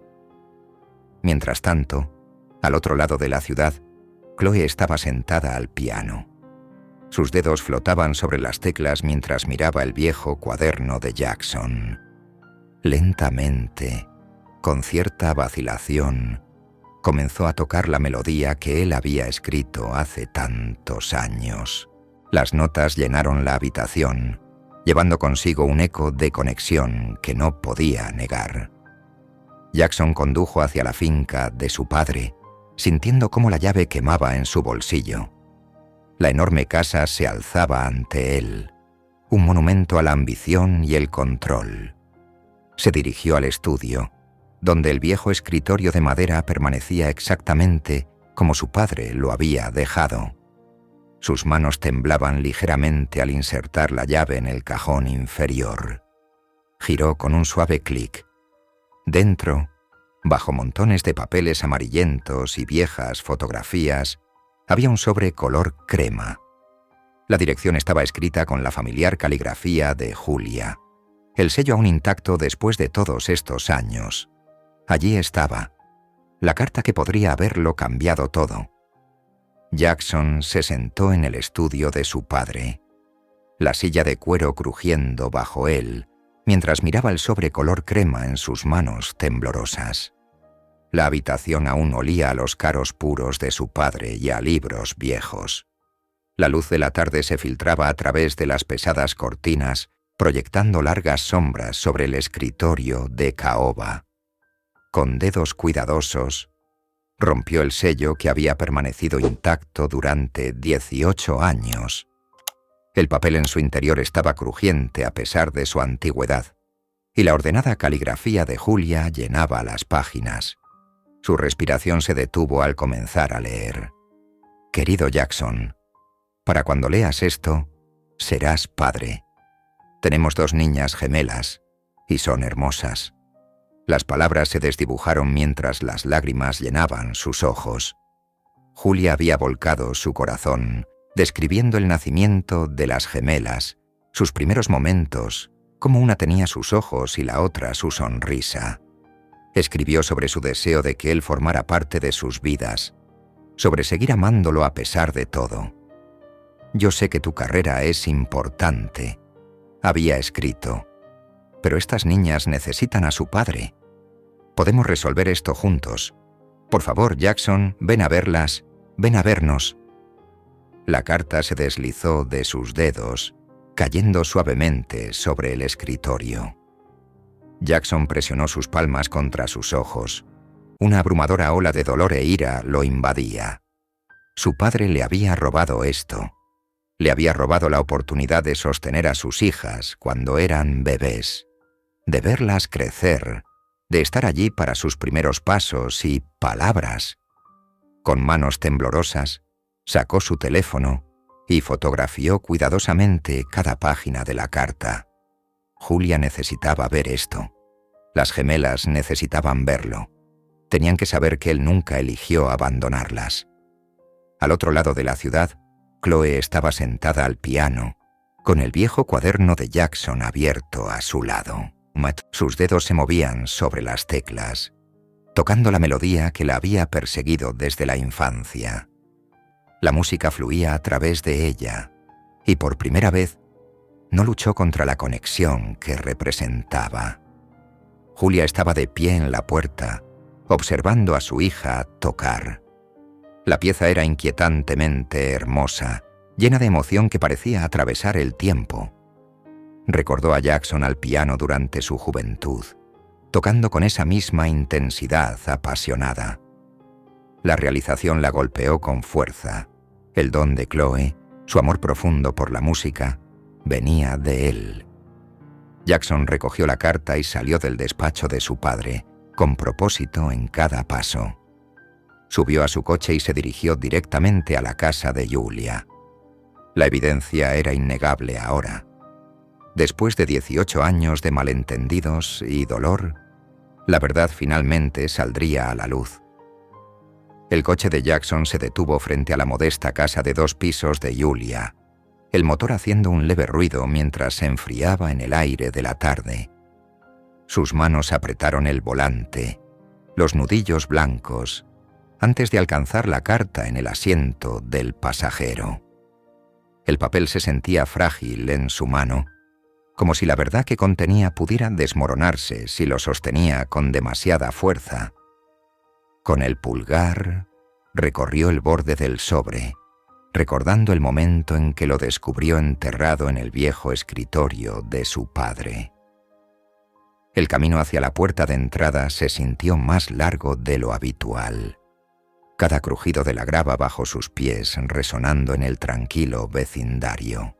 Mientras tanto, al otro lado de la ciudad, Chloe estaba sentada al piano. Sus dedos flotaban sobre las teclas mientras miraba el viejo cuaderno de Jackson. Lentamente, con cierta vacilación, comenzó a tocar la melodía que él había escrito hace tantos años. Las notas llenaron la habitación, llevando consigo un eco de conexión que no podía negar. Jackson condujo hacia la finca de su padre, sintiendo cómo la llave quemaba en su bolsillo. La enorme casa se alzaba ante él, un monumento a la ambición y el control. Se dirigió al estudio, donde el viejo escritorio de madera permanecía exactamente como su padre lo había dejado. Sus manos temblaban ligeramente al insertar la llave en el cajón inferior. Giró con un suave clic. Dentro, bajo montones de papeles amarillentos y viejas fotografías, había un sobre color crema. La dirección estaba escrita con la familiar caligrafía de Julia. El sello aún intacto después de todos estos años. Allí estaba, la carta que podría haberlo cambiado todo. Jackson se sentó en el estudio de su padre, la silla de cuero crujiendo bajo él, mientras miraba el sobre color crema en sus manos temblorosas. La habitación aún olía a los caros puros de su padre y a libros viejos. La luz de la tarde se filtraba a través de las pesadas cortinas, proyectando largas sombras sobre el escritorio de caoba. Con dedos cuidadosos, rompió el sello que había permanecido intacto durante 18 años. El papel en su interior estaba crujiente a pesar de su antigüedad, y la ordenada caligrafía de Julia llenaba las páginas. Su respiración se detuvo al comenzar a leer. «Querido Jackson, para cuando leas esto, serás padre. Tenemos 2 niñas gemelas, y son hermosas». Las palabras se desdibujaron mientras las lágrimas llenaban sus ojos. Julia había volcado su corazón, describiendo el nacimiento de las gemelas, sus primeros momentos, cómo una tenía sus ojos y la otra su sonrisa. Escribió sobre su deseo de que él formara parte de sus vidas, sobre seguir amándolo a pesar de todo. «Yo sé que tu carrera es importante», había escrito, «pero estas niñas necesitan a su padre. Podemos resolver esto juntos. Por favor, Jackson, ven a verlas, ven a vernos». La carta se deslizó de sus dedos, cayendo suavemente sobre el escritorio. Jackson presionó sus palmas contra sus ojos. Una abrumadora ola de dolor e ira lo invadía. Su padre le había robado esto. Le había robado la oportunidad de sostener a sus hijas cuando eran bebés, de verlas crecer, de estar allí para sus primeros pasos y palabras. Con manos temblorosas, sacó su teléfono y fotografió cuidadosamente cada página de la carta. Julia necesitaba ver esto. Las gemelas necesitaban verlo. Tenían que saber que él nunca eligió abandonarlas. Al otro lado de la ciudad, Chloe estaba sentada al piano, con el viejo cuaderno de Jackson abierto a su lado. Sus dedos se movían sobre las teclas, tocando la melodía que la había perseguido desde la infancia. La música fluía a través de ella, y por primera vez no luchó contra la conexión que representaba. Julia estaba de pie en la puerta, observando a su hija tocar. La pieza era inquietantemente hermosa, llena de emoción que parecía atravesar el tiempo. Recordó a Jackson al piano durante su juventud, tocando con esa misma intensidad apasionada. La realización la golpeó con fuerza. El don de Chloe, su amor profundo por la música, venía de él. Jackson recogió la carta y salió del despacho de su padre, con propósito en cada paso. Subió a su coche y se dirigió directamente a la casa de Julia. La evidencia era innegable ahora. Después de 18 años de malentendidos y dolor, la verdad finalmente saldría a la luz. El coche de Jackson se detuvo frente a la modesta casa de 2 pisos de Julia, el motor haciendo un leve ruido mientras se enfriaba en el aire de la tarde. Sus manos apretaron el volante, los nudillos blancos, antes de alcanzar la carta en el asiento del pasajero. El papel se sentía frágil en su mano, como si la verdad que contenía pudiera desmoronarse si lo sostenía con demasiada fuerza. Con el pulgar recorrió el borde del sobre, recordando el momento en que lo descubrió enterrado en el viejo escritorio de su padre. El camino hacia la puerta de entrada se sintió más largo de lo habitual, cada crujido de la grava bajo sus pies resonando en el tranquilo vecindario.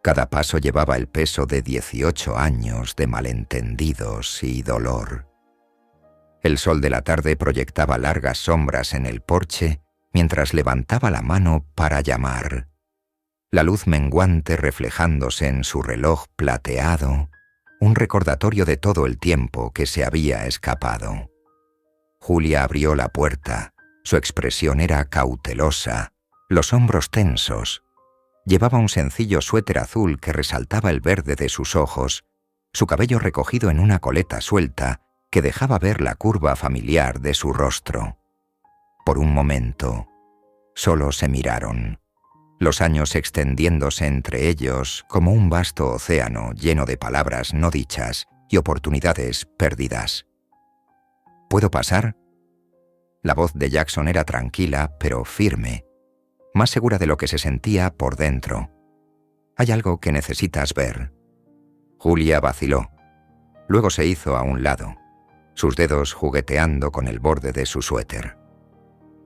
Cada paso llevaba el peso de 18 años de malentendidos y dolor. El sol de la tarde proyectaba largas sombras en el porche mientras levantaba la mano para llamar. La luz menguante reflejándose en su reloj plateado, un recordatorio de todo el tiempo que se había escapado. Julia abrió la puerta. Su expresión era cautelosa, los hombros tensos. Llevaba un sencillo suéter azul que resaltaba el verde de sus ojos, su cabello recogido en una coleta suelta que dejaba ver la curva familiar de su rostro. Por un momento, solo se miraron, los años extendiéndose entre ellos como un vasto océano lleno de palabras no dichas y oportunidades perdidas. ¿Puedo pasar? La voz de Jackson era tranquila, pero firme, más segura de lo que se sentía por dentro. «Hay algo que necesitas ver». Julia vaciló. Luego se hizo a un lado, sus dedos jugueteando con el borde de su suéter.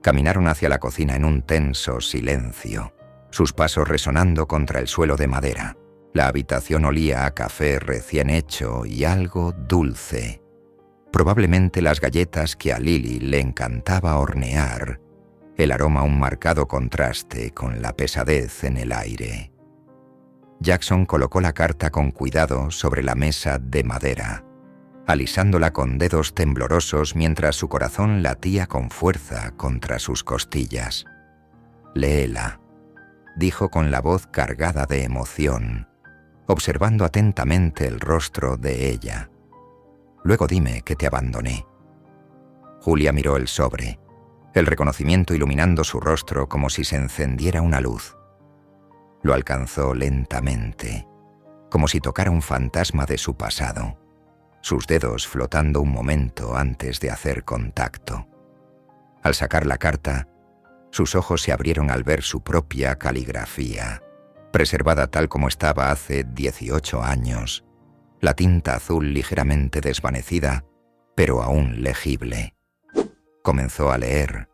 Caminaron hacia la cocina en un tenso silencio, sus pasos resonando contra el suelo de madera. La habitación olía a café recién hecho y algo dulce. Probablemente las galletas que a Lily le encantaba hornear, el aroma un marcado contraste con la pesadez en el aire. Jackson colocó la carta con cuidado sobre la mesa de madera, alisándola con dedos temblorosos mientras su corazón latía con fuerza contra sus costillas. «Léela», dijo con la voz cargada de emoción, observando atentamente el rostro de ella. «Luego dime que te abandoné». Julia miró el sobre, el reconocimiento iluminando su rostro como si se encendiera una luz. Lo alcanzó lentamente, como si tocara un fantasma de su pasado, sus dedos flotando un momento antes de hacer contacto. Al sacar la carta, sus ojos se abrieron al ver su propia caligrafía, preservada tal como estaba hace 18 años, la tinta azul ligeramente desvanecida, pero aún legible. Comenzó a leer,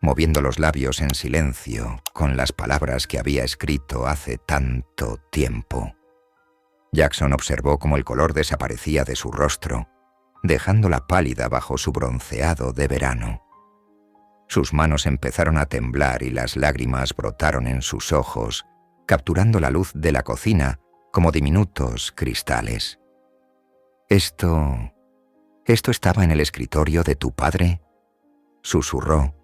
moviendo los labios en silencio con las palabras que había escrito hace tanto tiempo. Jackson observó cómo el color desaparecía de su rostro, dejándola pálida bajo su bronceado de verano. Sus manos empezaron a temblar y las lágrimas brotaron en sus ojos, capturando la luz de la cocina como diminutos cristales. ¿Esto estaba en el escritorio de tu padre?», susurró,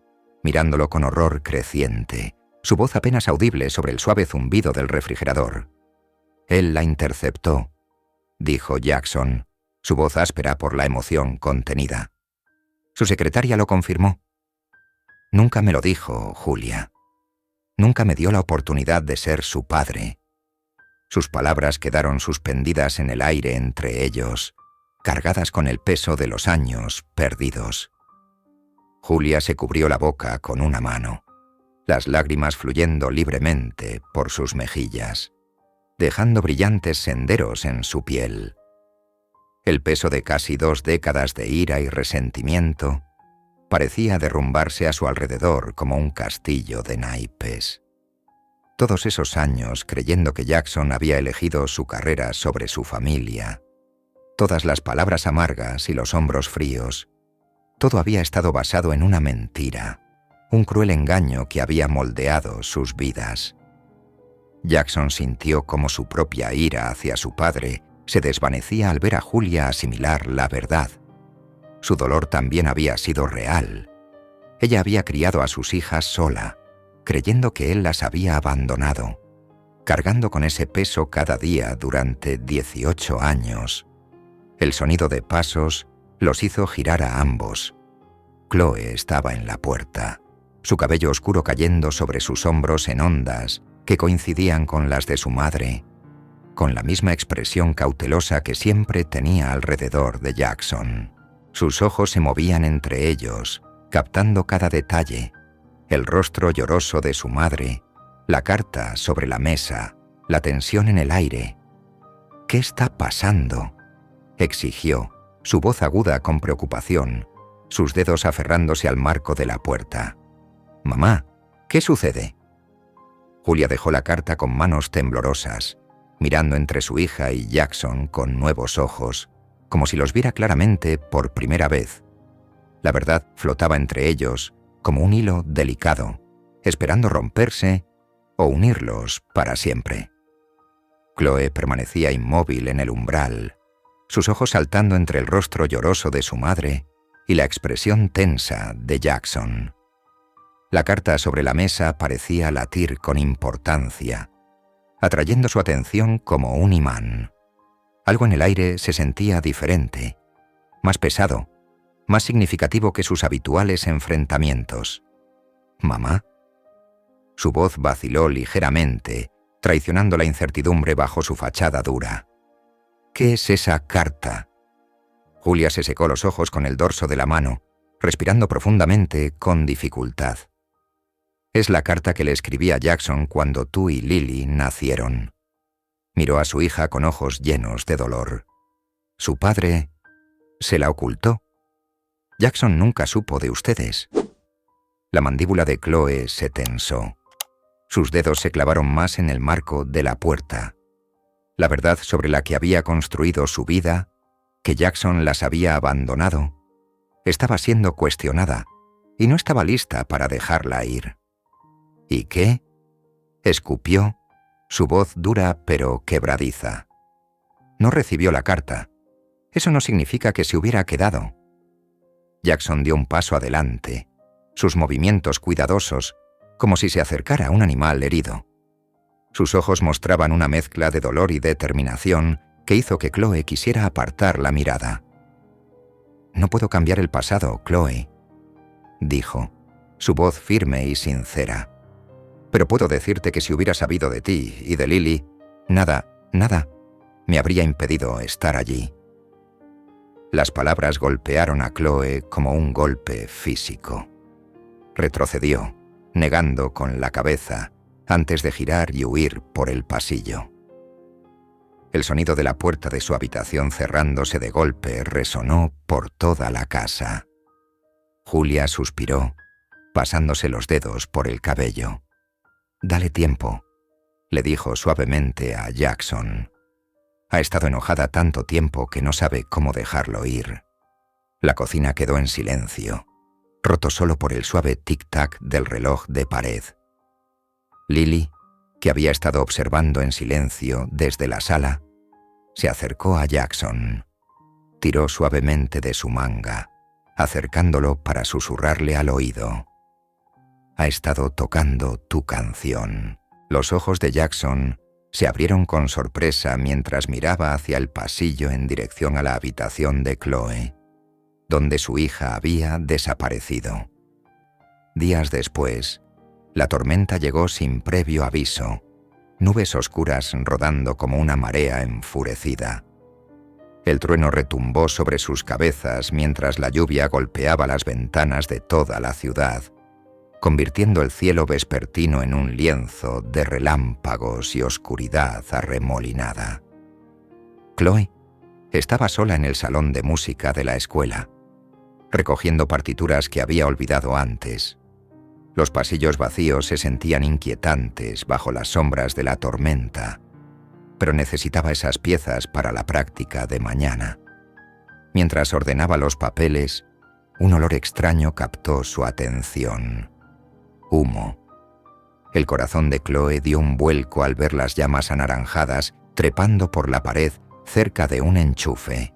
mirándolo con horror creciente, su voz apenas audible sobre el suave zumbido del refrigerador. «Él la interceptó», dijo Jackson, su voz áspera por la emoción contenida. Su secretaria lo confirmó. «Nunca me lo dijo, Julia. Nunca me dio la oportunidad de ser su padre». Sus palabras quedaron suspendidas en el aire entre ellos, cargadas con el peso de los años perdidos. Julia se cubrió la boca con una mano, las lágrimas fluyendo libremente por sus mejillas, dejando brillantes senderos en su piel. El peso de casi 2 décadas de ira y resentimiento parecía derrumbarse a su alrededor como un castillo de naipes. Todos esos años creyendo que Jackson había elegido su carrera sobre su familia, todas las palabras amargas y los hombros fríos, todo había estado basado en una mentira, un cruel engaño que había moldeado sus vidas. Jackson sintió como su propia ira hacia su padre se desvanecía al ver a Julia asimilar la verdad. Su dolor también había sido real. Ella había criado a sus hijas sola, creyendo que él las había abandonado, cargando con ese peso cada día durante 18 años. El sonido de pasos los hizo girar a ambos. Chloe estaba en la puerta, su cabello oscuro cayendo sobre sus hombros en ondas que coincidían con las de su madre, con la misma expresión cautelosa que siempre tenía alrededor de Jackson. Sus ojos se movían entre ellos, captando cada detalle, el rostro lloroso de su madre, la carta sobre la mesa, la tensión en el aire. «¿Qué está pasando?», exigió, su voz aguda con preocupación, sus dedos aferrándose al marco de la puerta. «Mamá, ¿qué sucede?». Julia dejó la carta con manos temblorosas, mirando entre su hija y Jackson con nuevos ojos, como si los viera claramente por primera vez. La verdad flotaba entre ellos como un hilo delicado, esperando romperse o unirlos para siempre. Chloe permanecía inmóvil en el umbral, sus ojos saltando entre el rostro lloroso de su madre y la expresión tensa de Jackson. La carta sobre la mesa parecía latir con importancia, atrayendo su atención como un imán. Algo en el aire se sentía diferente, más pesado, más significativo que sus habituales enfrentamientos. «¿Mamá?». Su voz vaciló ligeramente, traicionando la incertidumbre bajo su fachada dura. «¿Qué es esa carta?». Julia se secó los ojos con el dorso de la mano, respirando profundamente con dificultad. «Es la carta que le escribí a Jackson cuando tú y Lily nacieron». Miró a su hija con ojos llenos de dolor. «Su padre se la ocultó. Jackson nunca supo de ustedes». La mandíbula de Chloe se tensó. Sus dedos se clavaron más en el marco de la puerta. La verdad sobre la que había construido su vida, que Jackson las había abandonado, estaba siendo cuestionada y no estaba lista para dejarla ir. «¿Y qué?», escupió, su voz dura pero quebradiza. «No recibió la carta. Eso no significa que se hubiera quedado». Jackson dio un paso adelante, sus movimientos cuidadosos, como si se acercara a un animal herido. Sus ojos mostraban una mezcla de dolor y determinación que hizo que Chloe quisiera apartar la mirada. «No puedo cambiar el pasado, Chloe», dijo, su voz firme y sincera. «Pero puedo decirte que si hubiera sabido de ti y de Lily, nada me habría impedido estar allí». Las palabras golpearon a Chloe como un golpe físico. Retrocedió, negando con la cabeza, antes de girar y huir por el pasillo. El sonido de la puerta de su habitación cerrándose de golpe resonó por toda la casa. Julia suspiró, pasándose los dedos por el cabello. «Dale tiempo», le dijo suavemente a Jackson. Ha estado enojada tanto tiempo que no sabe cómo dejarlo ir. La cocina quedó en silencio, roto solo por el suave tic-tac del reloj de pared. Lily, que había estado observando en silencio desde la sala, se acercó a Jackson. Tiró suavemente de su manga, acercándolo para susurrarle al oído. «Ha estado tocando tu canción». Los ojos de Jackson se abrieron con sorpresa mientras miraba hacia el pasillo en dirección a la habitación de Chloe, donde su hija había desaparecido. Días después, la tormenta llegó sin previo aviso, nubes oscuras rodando como una marea enfurecida. El trueno retumbó sobre sus cabezas mientras la lluvia golpeaba las ventanas de toda la ciudad, convirtiendo el cielo vespertino en un lienzo de relámpagos y oscuridad arremolinada. Chloe estaba sola en el salón de música de la escuela, recogiendo partituras que había olvidado antes. Los pasillos vacíos se sentían inquietantes bajo las sombras de la tormenta, pero necesitaba esas piezas para la práctica de mañana. Mientras ordenaba los papeles, un olor extraño captó su atención. Humo. El corazón de Chloe dio un vuelco al ver las llamas anaranjadas trepando por la pared cerca de un enchufe.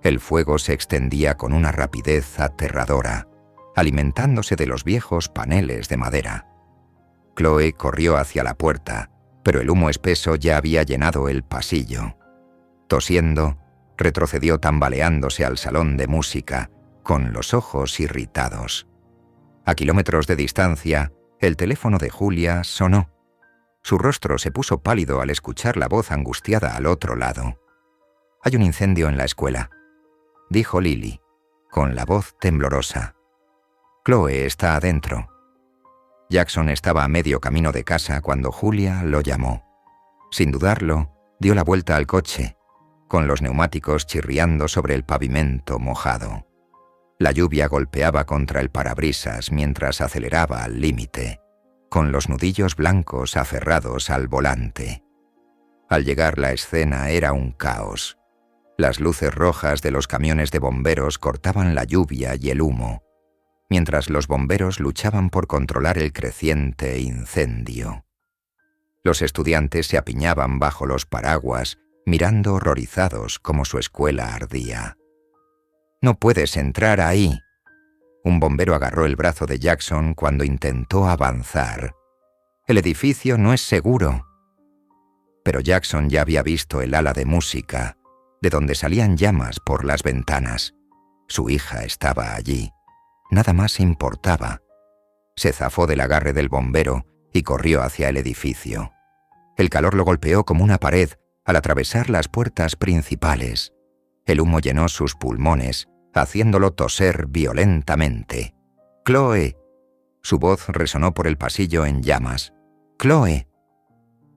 El fuego se extendía con una rapidez aterradora, alimentándose de los viejos paneles de madera. Chloe corrió hacia la puerta, pero el humo espeso ya había llenado el pasillo. Tosiendo, retrocedió tambaleándose al salón de música, con los ojos irritados. A kilómetros de distancia, el teléfono de Julia sonó. Su rostro se puso pálido al escuchar la voz angustiada al otro lado. «Hay un incendio en la escuela», dijo Lily, con la voz temblorosa. «Chloe está adentro». Jackson estaba a medio camino de casa cuando Julia lo llamó. Sin dudarlo, dio la vuelta al coche, con los neumáticos chirriando sobre el pavimento mojado. La lluvia golpeaba contra el parabrisas mientras aceleraba al límite, con los nudillos blancos aferrados al volante. Al llegar la escena era un caos. Las luces rojas de los camiones de bomberos cortaban la lluvia y el humo, mientras los bomberos luchaban por controlar el creciente incendio. Los estudiantes se apiñaban bajo los paraguas, mirando horrorizados cómo su escuela ardía. «No puedes entrar ahí». Un bombero agarró el brazo de Jackson cuando intentó avanzar. «El edificio no es seguro». Pero Jackson ya había visto el ala de música, de donde salían llamas por las ventanas. Su hija estaba allí. Nada más importaba. Se zafó del agarre del bombero y corrió hacia el edificio. El calor lo golpeó como una pared al atravesar las puertas principales. El humo llenó sus pulmones, haciéndolo toser violentamente. «¡Chloe!». Su voz resonó por el pasillo en llamas. «¡Chloe!».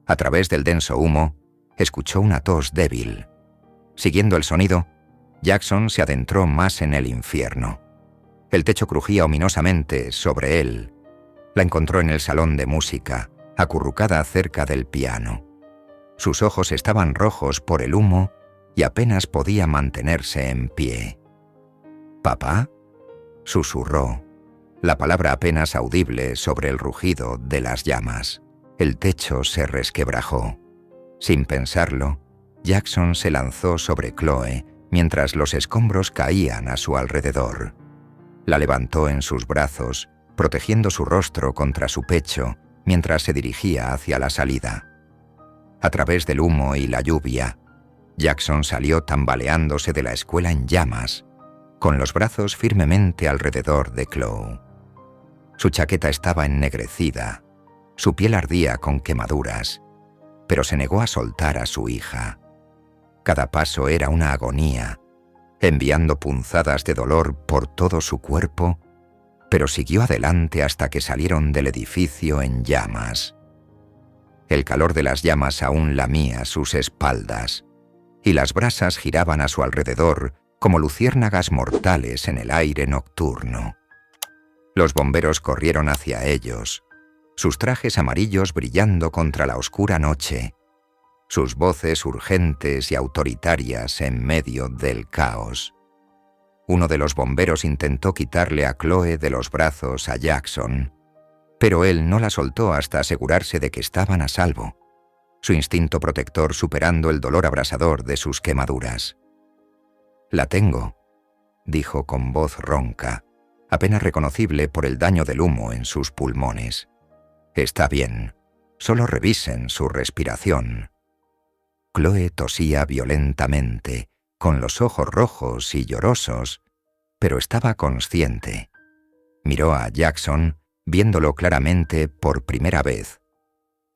A través del denso humo, escuchó una tos débil. Siguiendo el sonido, Jackson se adentró más en el infierno. El techo crujía ominosamente sobre él. La encontró en el salón de música, acurrucada cerca del piano. Sus ojos estaban rojos por el humo y apenas podía mantenerse en pie. «¿Papá?», susurró, la palabra apenas audible sobre el rugido de las llamas. El techo se resquebrajó. Sin pensarlo, Jackson se lanzó sobre Chloe mientras los escombros caían a su alrededor. La levantó en sus brazos, protegiendo su rostro contra su pecho mientras se dirigía hacia la salida. A través del humo y la lluvia, Jackson salió tambaleándose de la escuela en llamas, con los brazos firmemente alrededor de Chloe. Su chaqueta estaba ennegrecida, su piel ardía con quemaduras, pero se negó a soltar a su hija. Cada paso era una agonía, enviando punzadas de dolor por todo su cuerpo, pero siguió adelante hasta que salieron del edificio en llamas. El calor de las llamas aún lamía sus espaldas, y las brasas giraban a su alrededor como luciérnagas mortales en el aire nocturno. Los bomberos corrieron hacia ellos, sus trajes amarillos brillando contra la oscura noche, sus voces urgentes y autoritarias en medio del caos. Uno de los bomberos intentó quitarle a Chloe de los brazos a Jackson, pero él no la soltó hasta asegurarse de que estaban a salvo, su instinto protector superando el dolor abrasador de sus quemaduras. «La tengo», dijo con voz ronca, apenas reconocible por el daño del humo en sus pulmones. «Está bien, solo revisen su respiración». Chloe tosía violentamente, con los ojos rojos y llorosos, pero estaba consciente. Miró a Jackson, viéndolo claramente por primera vez.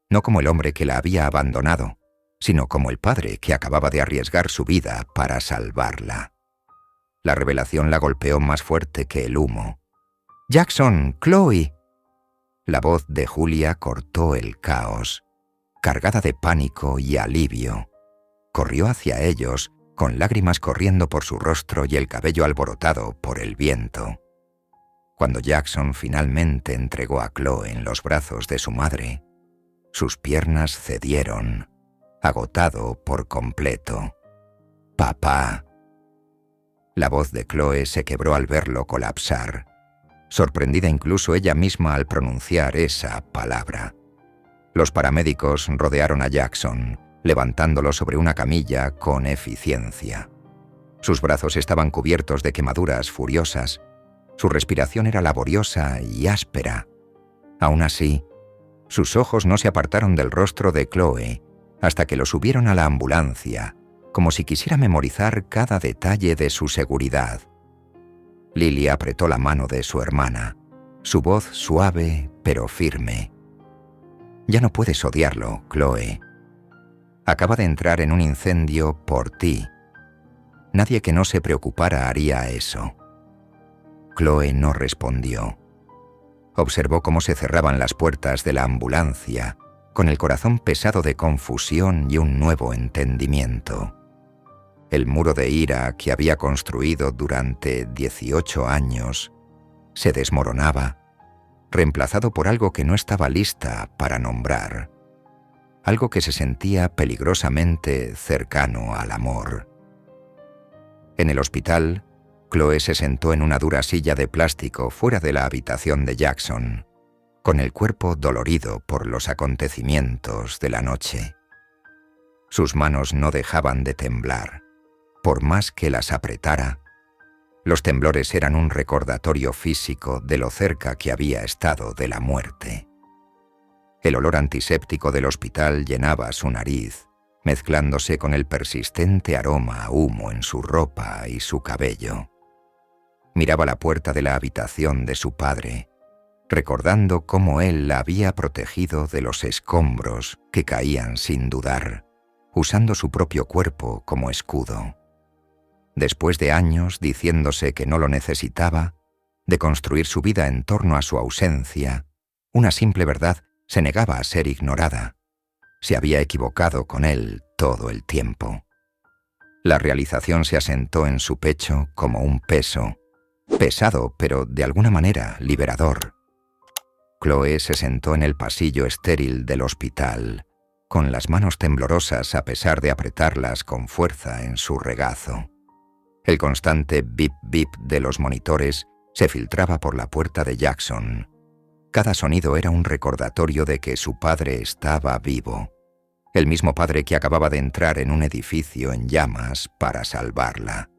No como el hombre que la había abandonado, sino como el padre que acababa de arriesgar su vida para salvarla. La revelación la golpeó más fuerte que el humo. «¡Jackson! ¡Chloe!». La voz de Julia cortó el caos, cargada de pánico y alivio. Corrió hacia ellos, con lágrimas corriendo por su rostro y el cabello alborotado por el viento. Cuando Jackson finalmente entregó a Chloe en los brazos de su madre, sus piernas cedieron, agotado por completo. «¡Papá!». La voz de Chloe se quebró al verlo colapsar, sorprendida incluso ella misma al pronunciar esa palabra. Los paramédicos rodearon a Jackson, levantándolo sobre una camilla con eficiencia. Sus brazos estaban cubiertos de quemaduras furiosas, su respiración era laboriosa y áspera. Aún así, sus ojos no se apartaron del rostro de Chloe hasta que lo subieron a la ambulancia, como si quisiera memorizar cada detalle de su seguridad. Lily apretó la mano de su hermana, su voz suave pero firme. «Ya no puedes odiarlo, Chloe. Acaba de entrar en un incendio por ti. Nadie que no se preocupara haría eso». Chloe no respondió. Observó cómo se cerraban las puertas de la ambulancia, con el corazón pesado de confusión y un nuevo entendimiento. El muro de ira que había construido durante 18 años se desmoronaba, reemplazado por algo que no estaba lista para nombrar, algo que se sentía peligrosamente cercano al amor. En el hospital, Chloe se sentó en una dura silla de plástico fuera de la habitación de Jackson, con el cuerpo dolorido por los acontecimientos de la noche. Sus manos no dejaban de temblar. Por más que las apretara, los temblores eran un recordatorio físico de lo cerca que había estado de la muerte. El olor antiséptico del hospital llenaba su nariz, mezclándose con el persistente aroma a humo en su ropa y su cabello. Miraba la puerta de la habitación de su padre, recordando cómo él la había protegido de los escombros que caían sin dudar, usando su propio cuerpo como escudo. Después de años diciéndose que no lo necesitaba, de construir su vida en torno a su ausencia, una simple verdad se negaba a ser ignorada. Se había equivocado con él todo el tiempo. La realización se asentó en su pecho como un peso, pesado pero de alguna manera liberador. Chloe se sentó en el pasillo estéril del hospital, con las manos temblorosas a pesar de apretarlas con fuerza en su regazo. El constante bip-bip de los monitores se filtraba por la puerta de Jackson. Cada sonido era un recordatorio de que su padre estaba vivo, el mismo padre que acababa de entrar en un edificio en llamas para salvarla.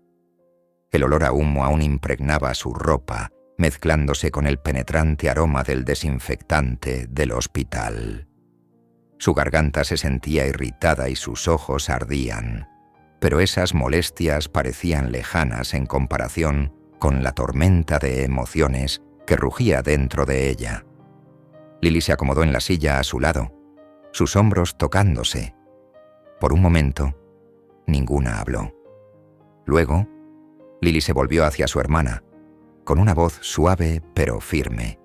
El olor a humo aún impregnaba su ropa, mezclándose con el penetrante aroma del desinfectante del hospital. Su garganta se sentía irritada y sus ojos ardían, pero esas molestias parecían lejanas en comparación con la tormenta de emociones que rugía dentro de ella. Lily se acomodó en la silla a su lado, sus hombros tocándose. Por un momento, ninguna habló. Luego, Lily se volvió hacia su hermana, con una voz suave pero firme.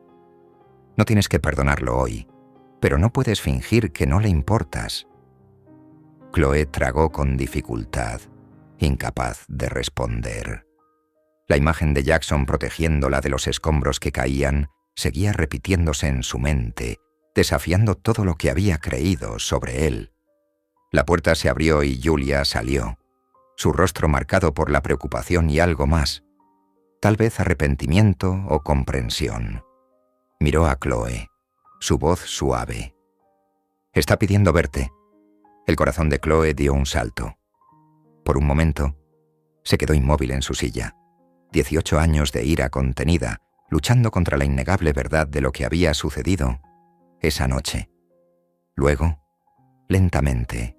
«No tienes que perdonarlo hoy, pero no puedes fingir que no le importas». Chloe tragó con dificultad, incapaz de responder. La imagen de Jackson protegiéndola de los escombros que caían seguía repitiéndose en su mente, desafiando todo lo que había creído sobre él. La puerta se abrió y Julia salió, su rostro marcado por la preocupación y algo más, tal vez arrepentimiento o comprensión. Miró a Chloe, su voz suave. «Está pidiendo verte». El corazón de Chloe dio un salto. Por un momento, se quedó inmóvil en su silla. 18 años de ira contenida, luchando contra la innegable verdad de lo que había sucedido esa noche. Luego, lentamente,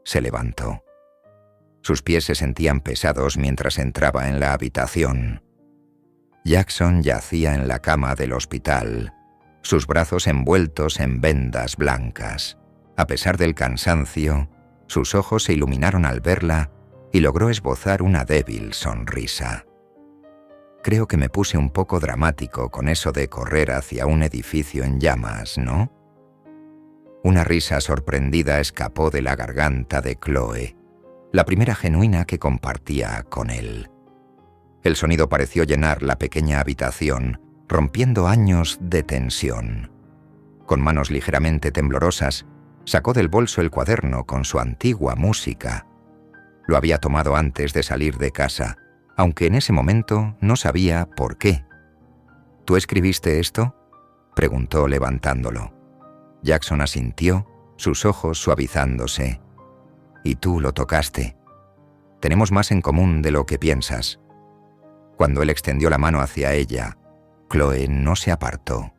se levantó. Sus pies se sentían pesados mientras entraba en la habitación. Jackson yacía en la cama del hospital, sus brazos envueltos en vendas blancas. A pesar del cansancio, sus ojos se iluminaron al verla y logró esbozar una débil sonrisa. «Creo que me puse un poco dramático con eso de correr hacia un edificio en llamas, ¿no?». Una risa sorprendida escapó de la garganta de Chloe, la primera genuina que compartía con él. El sonido pareció llenar la pequeña habitación, rompiendo años de tensión. Con manos ligeramente temblorosas, sacó del bolso el cuaderno con su antigua música. Lo había tomado antes de salir de casa, aunque en ese momento no sabía por qué. «¿Tú escribiste esto?», preguntó levantándolo. Jackson asintió, sus ojos suavizándose. «Y tú lo tocaste. Tenemos más en común de lo que piensas». Cuando él extendió la mano hacia ella, Chloe no se apartó.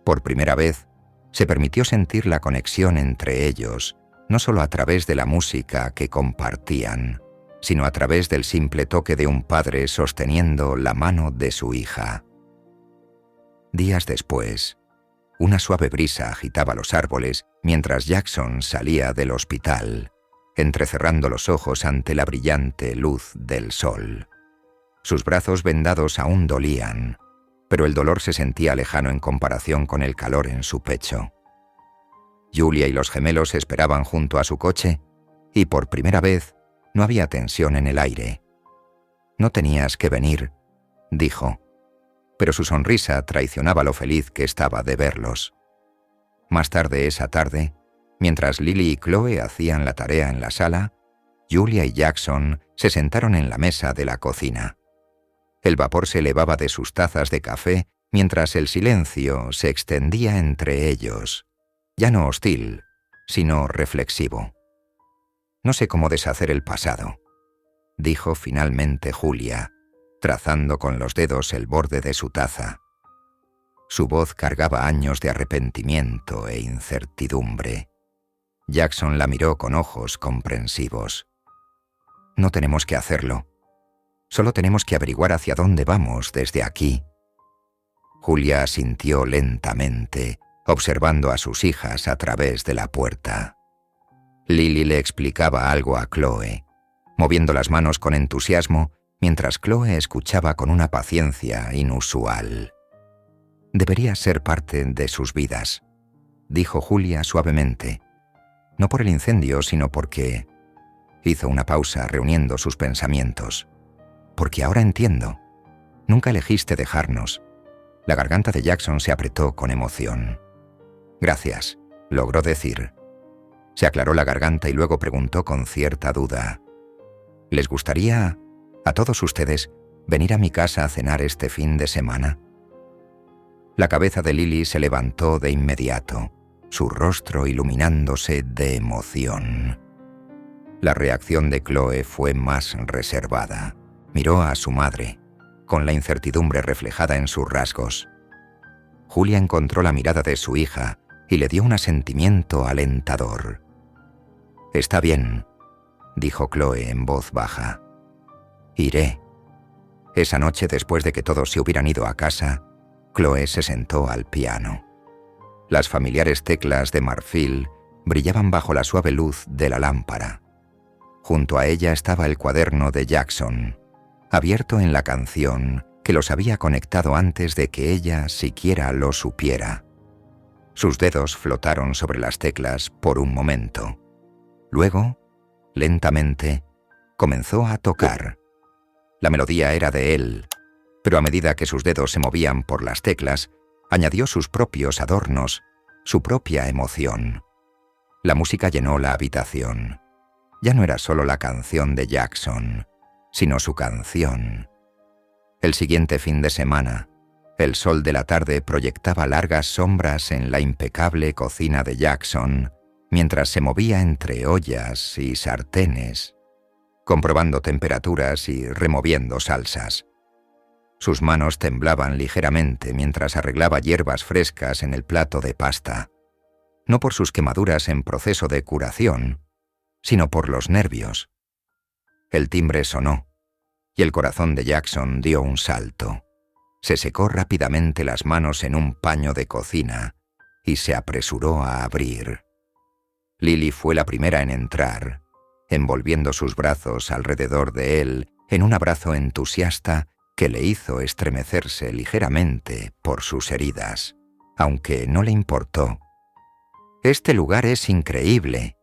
Por primera vez, se permitió sentir la conexión entre ellos, no solo a través de la música que compartían, sino a través del simple toque de un padre sosteniendo la mano de su hija. Días después, una suave brisa agitaba los árboles mientras Jackson salía del hospital, entrecerrando los ojos ante la brillante luz del sol. Sus brazos vendados aún dolían, pero el dolor se sentía lejano en comparación con el calor en su pecho. Julia y los gemelos esperaban junto a su coche, y por primera vez no había tensión en el aire. «No tenías que venir», dijo, pero su sonrisa traicionaba lo feliz que estaba de verlos. Más tarde esa tarde, mientras Lily y Chloe hacían la tarea en la sala, Julia y Jackson se sentaron en la mesa de la cocina. El vapor se elevaba de sus tazas de café mientras el silencio se extendía entre ellos, ya no hostil, sino reflexivo. «No sé cómo deshacer el pasado», dijo finalmente Julia, trazando con los dedos el borde de su taza. Su voz cargaba años de arrepentimiento e incertidumbre. Jackson la miró con ojos comprensivos. «No tenemos que hacerlo. Solo tenemos que averiguar hacia dónde vamos desde aquí». Julia asintió lentamente, observando a sus hijas a través de la puerta. Lily le explicaba algo a Chloe, moviendo las manos con entusiasmo, mientras Chloe escuchaba con una paciencia inusual. «Debería ser parte de sus vidas», dijo Julia suavemente. «No por el incendio, sino porque...». Hizo una pausa reuniendo sus pensamientos. «Porque ahora entiendo. Nunca elegiste dejarnos». La garganta de Jackson se apretó con emoción. «Gracias», logró decir. Se aclaró la garganta y luego preguntó con cierta duda. «¿Les gustaría, a todos ustedes, venir a mi casa a cenar este fin de semana?» La cabeza de Lily se levantó de inmediato, su rostro iluminándose de emoción. La reacción de Chloe fue más reservada. Miró a su madre, con la incertidumbre reflejada en sus rasgos. Julia encontró la mirada de su hija y le dio un asentimiento alentador. «Está bien», dijo Chloe en voz baja. «Iré». Esa noche, después de que todos se hubieran ido a casa, Chloe se sentó al piano. Las familiares teclas de marfil brillaban bajo la suave luz de la lámpara. Junto a ella estaba el cuaderno de Jackson, abierto en la canción que los había conectado antes de que ella siquiera lo supiera. Sus dedos flotaron sobre las teclas por un momento. Luego, lentamente, comenzó a tocar. La melodía era de él, pero a medida que sus dedos se movían por las teclas, añadió sus propios adornos, su propia emoción. La música llenó la habitación. Ya no era solo la canción de Jackson, sino su canción. El siguiente fin de semana, el sol de la tarde proyectaba largas sombras en la impecable cocina de Jackson, mientras se movía entre ollas y sartenes, comprobando temperaturas y removiendo salsas. Sus manos temblaban ligeramente mientras arreglaba hierbas frescas en el plato de pasta, no por sus quemaduras en proceso de curación, sino por los nervios. El timbre sonó, y el corazón de Jackson dio un salto. Se secó rápidamente las manos en un paño de cocina y se apresuró a abrir. Lily fue la primera en entrar, envolviendo sus brazos alrededor de él en un abrazo entusiasta que le hizo estremecerse ligeramente por sus heridas, aunque no le importó. «Este lugar es increíble»,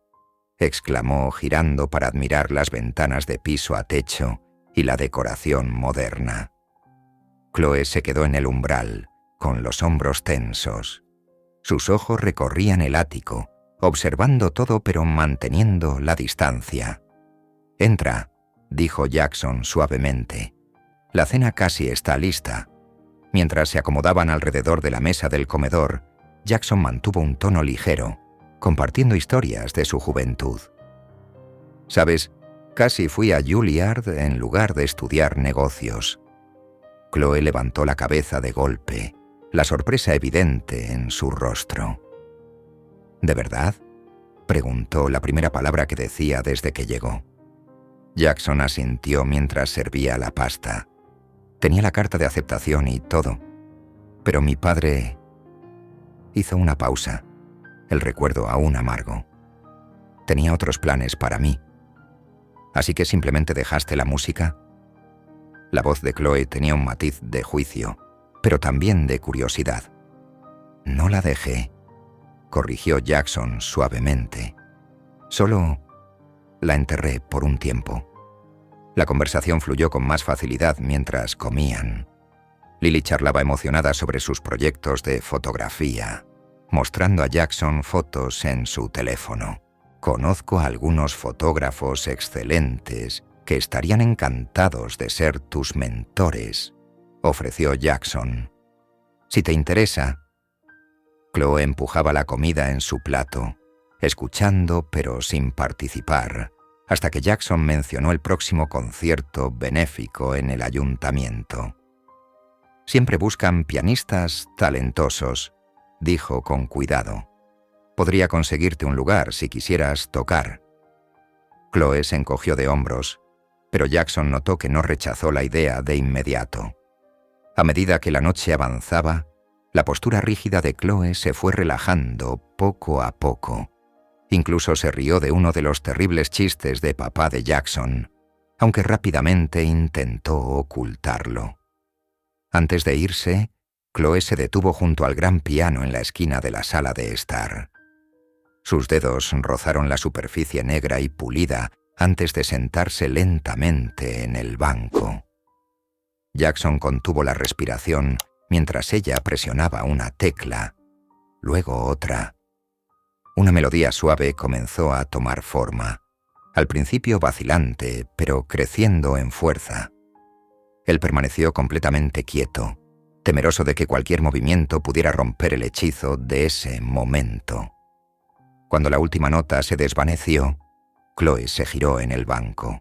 exclamó girando para admirar las ventanas de piso a techo y la decoración moderna. Chloe se quedó en el umbral, con los hombros tensos. Sus ojos recorrían el ático, observando todo pero manteniendo la distancia. «Entra», dijo Jackson suavemente. «La cena casi está lista». Mientras se acomodaban alrededor de la mesa del comedor, Jackson mantuvo un tono ligero, compartiendo historias de su juventud. «Sabes, casi fui a Juilliard en lugar de estudiar negocios». Chloe levantó la cabeza de golpe, la sorpresa evidente en su rostro. «¿De verdad?», preguntó, la primera palabra que decía desde que llegó. Jackson asintió mientras servía la pasta. Tenía la carta de aceptación y todo. Pero mi padre... Hizo una pausa, el recuerdo aún amargo. Tenía otros planes para mí. ¿Así que simplemente dejaste la música? La voz de Chloe tenía un matiz de juicio, pero también de curiosidad. «No la dejé», corrigió Jackson suavemente. «Solo la enterré por un tiempo». La conversación fluyó con más facilidad mientras comían. Lily charlaba emocionada sobre sus proyectos de fotografía, mostrando a Jackson fotos en su teléfono. «Conozco a algunos fotógrafos excelentes que estarían encantados de ser tus mentores», ofreció Jackson. «Si te interesa». Chloe empujaba la comida en su plato, escuchando pero sin participar, hasta que Jackson mencionó el próximo concierto benéfico en el ayuntamiento. «Siempre buscan pianistas talentosos», dijo con cuidado. «Podría conseguirte un lugar si quisieras tocar». Chloe se encogió de hombros, pero Jackson notó que no rechazó la idea de inmediato. A medida que la noche avanzaba, la postura rígida de Chloe se fue relajando poco a poco. Incluso se rió de uno de los terribles chistes de papá de Jackson, aunque rápidamente intentó ocultarlo. Antes de irse, Chloe se detuvo junto al gran piano en la esquina de la sala de estar. Sus dedos rozaron la superficie negra y pulida antes de sentarse lentamente en el banco. Jackson contuvo la respiración mientras ella presionaba una tecla, luego otra. Una melodía suave comenzó a tomar forma, al principio vacilante, pero creciendo en fuerza. Él permaneció completamente quieto, temeroso de que cualquier movimiento pudiera romper el hechizo de ese momento. Cuando la última nota se desvaneció, Chloe se giró en el banco.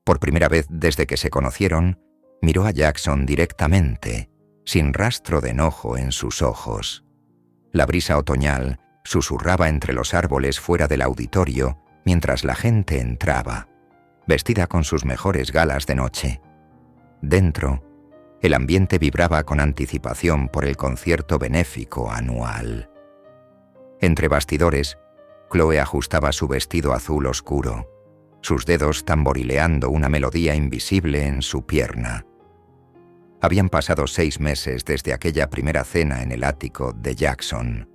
Por primera vez desde que se conocieron, miró a Jackson directamente, sin rastro de enojo en sus ojos. La brisa otoñal susurraba entre los árboles fuera del auditorio mientras la gente entraba, vestida con sus mejores galas de noche. Dentro, el ambiente vibraba con anticipación por el concierto benéfico anual. Entre bastidores, Chloe ajustaba su vestido azul oscuro, sus dedos tamborileando una melodía invisible en su pierna. Habían pasado 6 meses desde aquella primera cena en el ático de Jackson,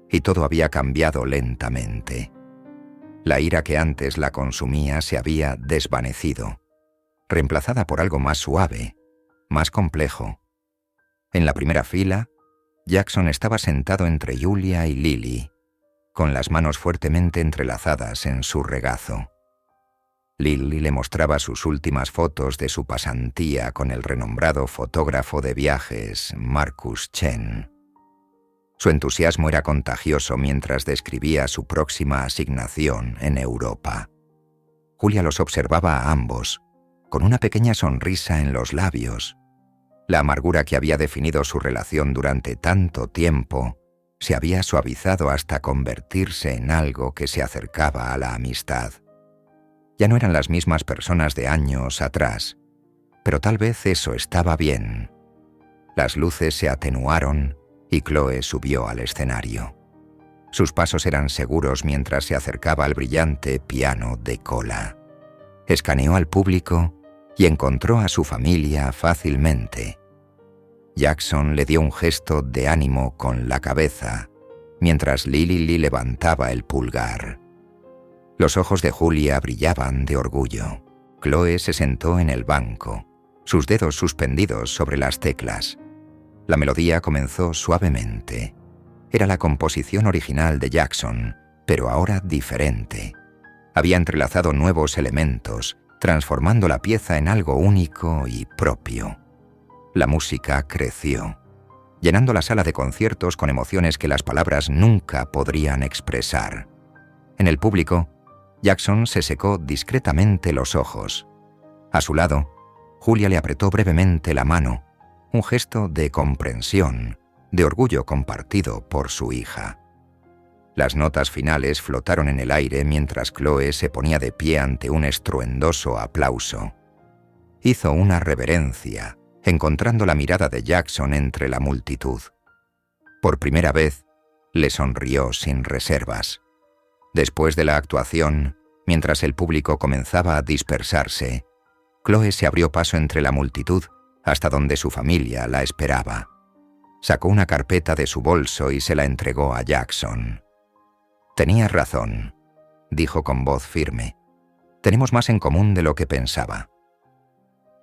y todo había cambiado lentamente. La ira que antes la consumía se había desvanecido, reemplazada por algo más suave, más complejo. En la primera fila, Jackson estaba sentado entre Julia y Lily, con las manos fuertemente entrelazadas en su regazo. Lily le mostraba sus últimas fotos de su pasantía con el renombrado fotógrafo de viajes Marcus Chen. Su entusiasmo era contagioso mientras describía su próxima asignación en Europa. Julia los observaba a ambos, con una pequeña sonrisa en los labios. La amargura que había definido su relación durante tanto tiempo se había suavizado hasta convertirse en algo que se acercaba a la amistad. Ya no eran las mismas personas de años atrás, pero tal vez eso estaba bien. Las luces se atenuaron y Chloe subió al escenario. Sus pasos eran seguros mientras se acercaba al brillante piano de cola. Escaneó al público y encontró a su familia fácilmente. Jackson le dio un gesto de ánimo con la cabeza, mientras Lily levantaba el pulgar. Los ojos de Julia brillaban de orgullo. Chloe se sentó en el banco, sus dedos suspendidos sobre las teclas. La melodía comenzó suavemente. Era la composición original de Jackson, pero ahora diferente. Había entrelazado nuevos elementos, transformando la pieza en algo único y propio. La música creció, llenando la sala de conciertos con emociones que las palabras nunca podrían expresar. En el público, Jackson se secó discretamente los ojos. A su lado, Julia le apretó brevemente la mano, un gesto de comprensión, de orgullo compartido por su hija. Las notas finales flotaron en el aire mientras Chloe se ponía de pie ante un estruendoso aplauso. Hizo una reverencia, encontrando la mirada de Jackson entre la multitud. Por primera vez, le sonrió sin reservas. Después de la actuación, mientras el público comenzaba a dispersarse, Chloe se abrió paso entre la multitud hasta donde su familia la esperaba. Sacó una carpeta de su bolso y se la entregó a Jackson. «Tenías razón», dijo con voz firme. «Tenemos más en común de lo que pensaba».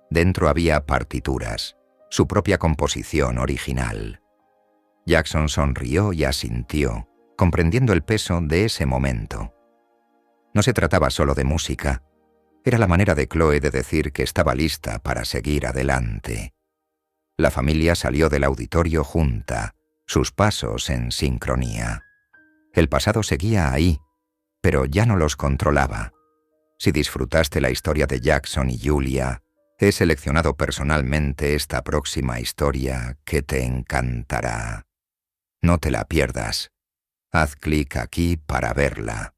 Dentro había partituras, su propia composición original. Jackson sonrió y asintió, comprendiendo el peso de ese momento. No se trataba solo de música. Era la manera de Chloe de decir que estaba lista para seguir adelante. La familia salió del auditorio junta, sus pasos en sincronía. El pasado seguía ahí, pero ya no los controlaba. Si disfrutaste la historia de Jackson y Julia, he seleccionado personalmente esta próxima historia que te encantará. No te la pierdas. Haz clic aquí para verla.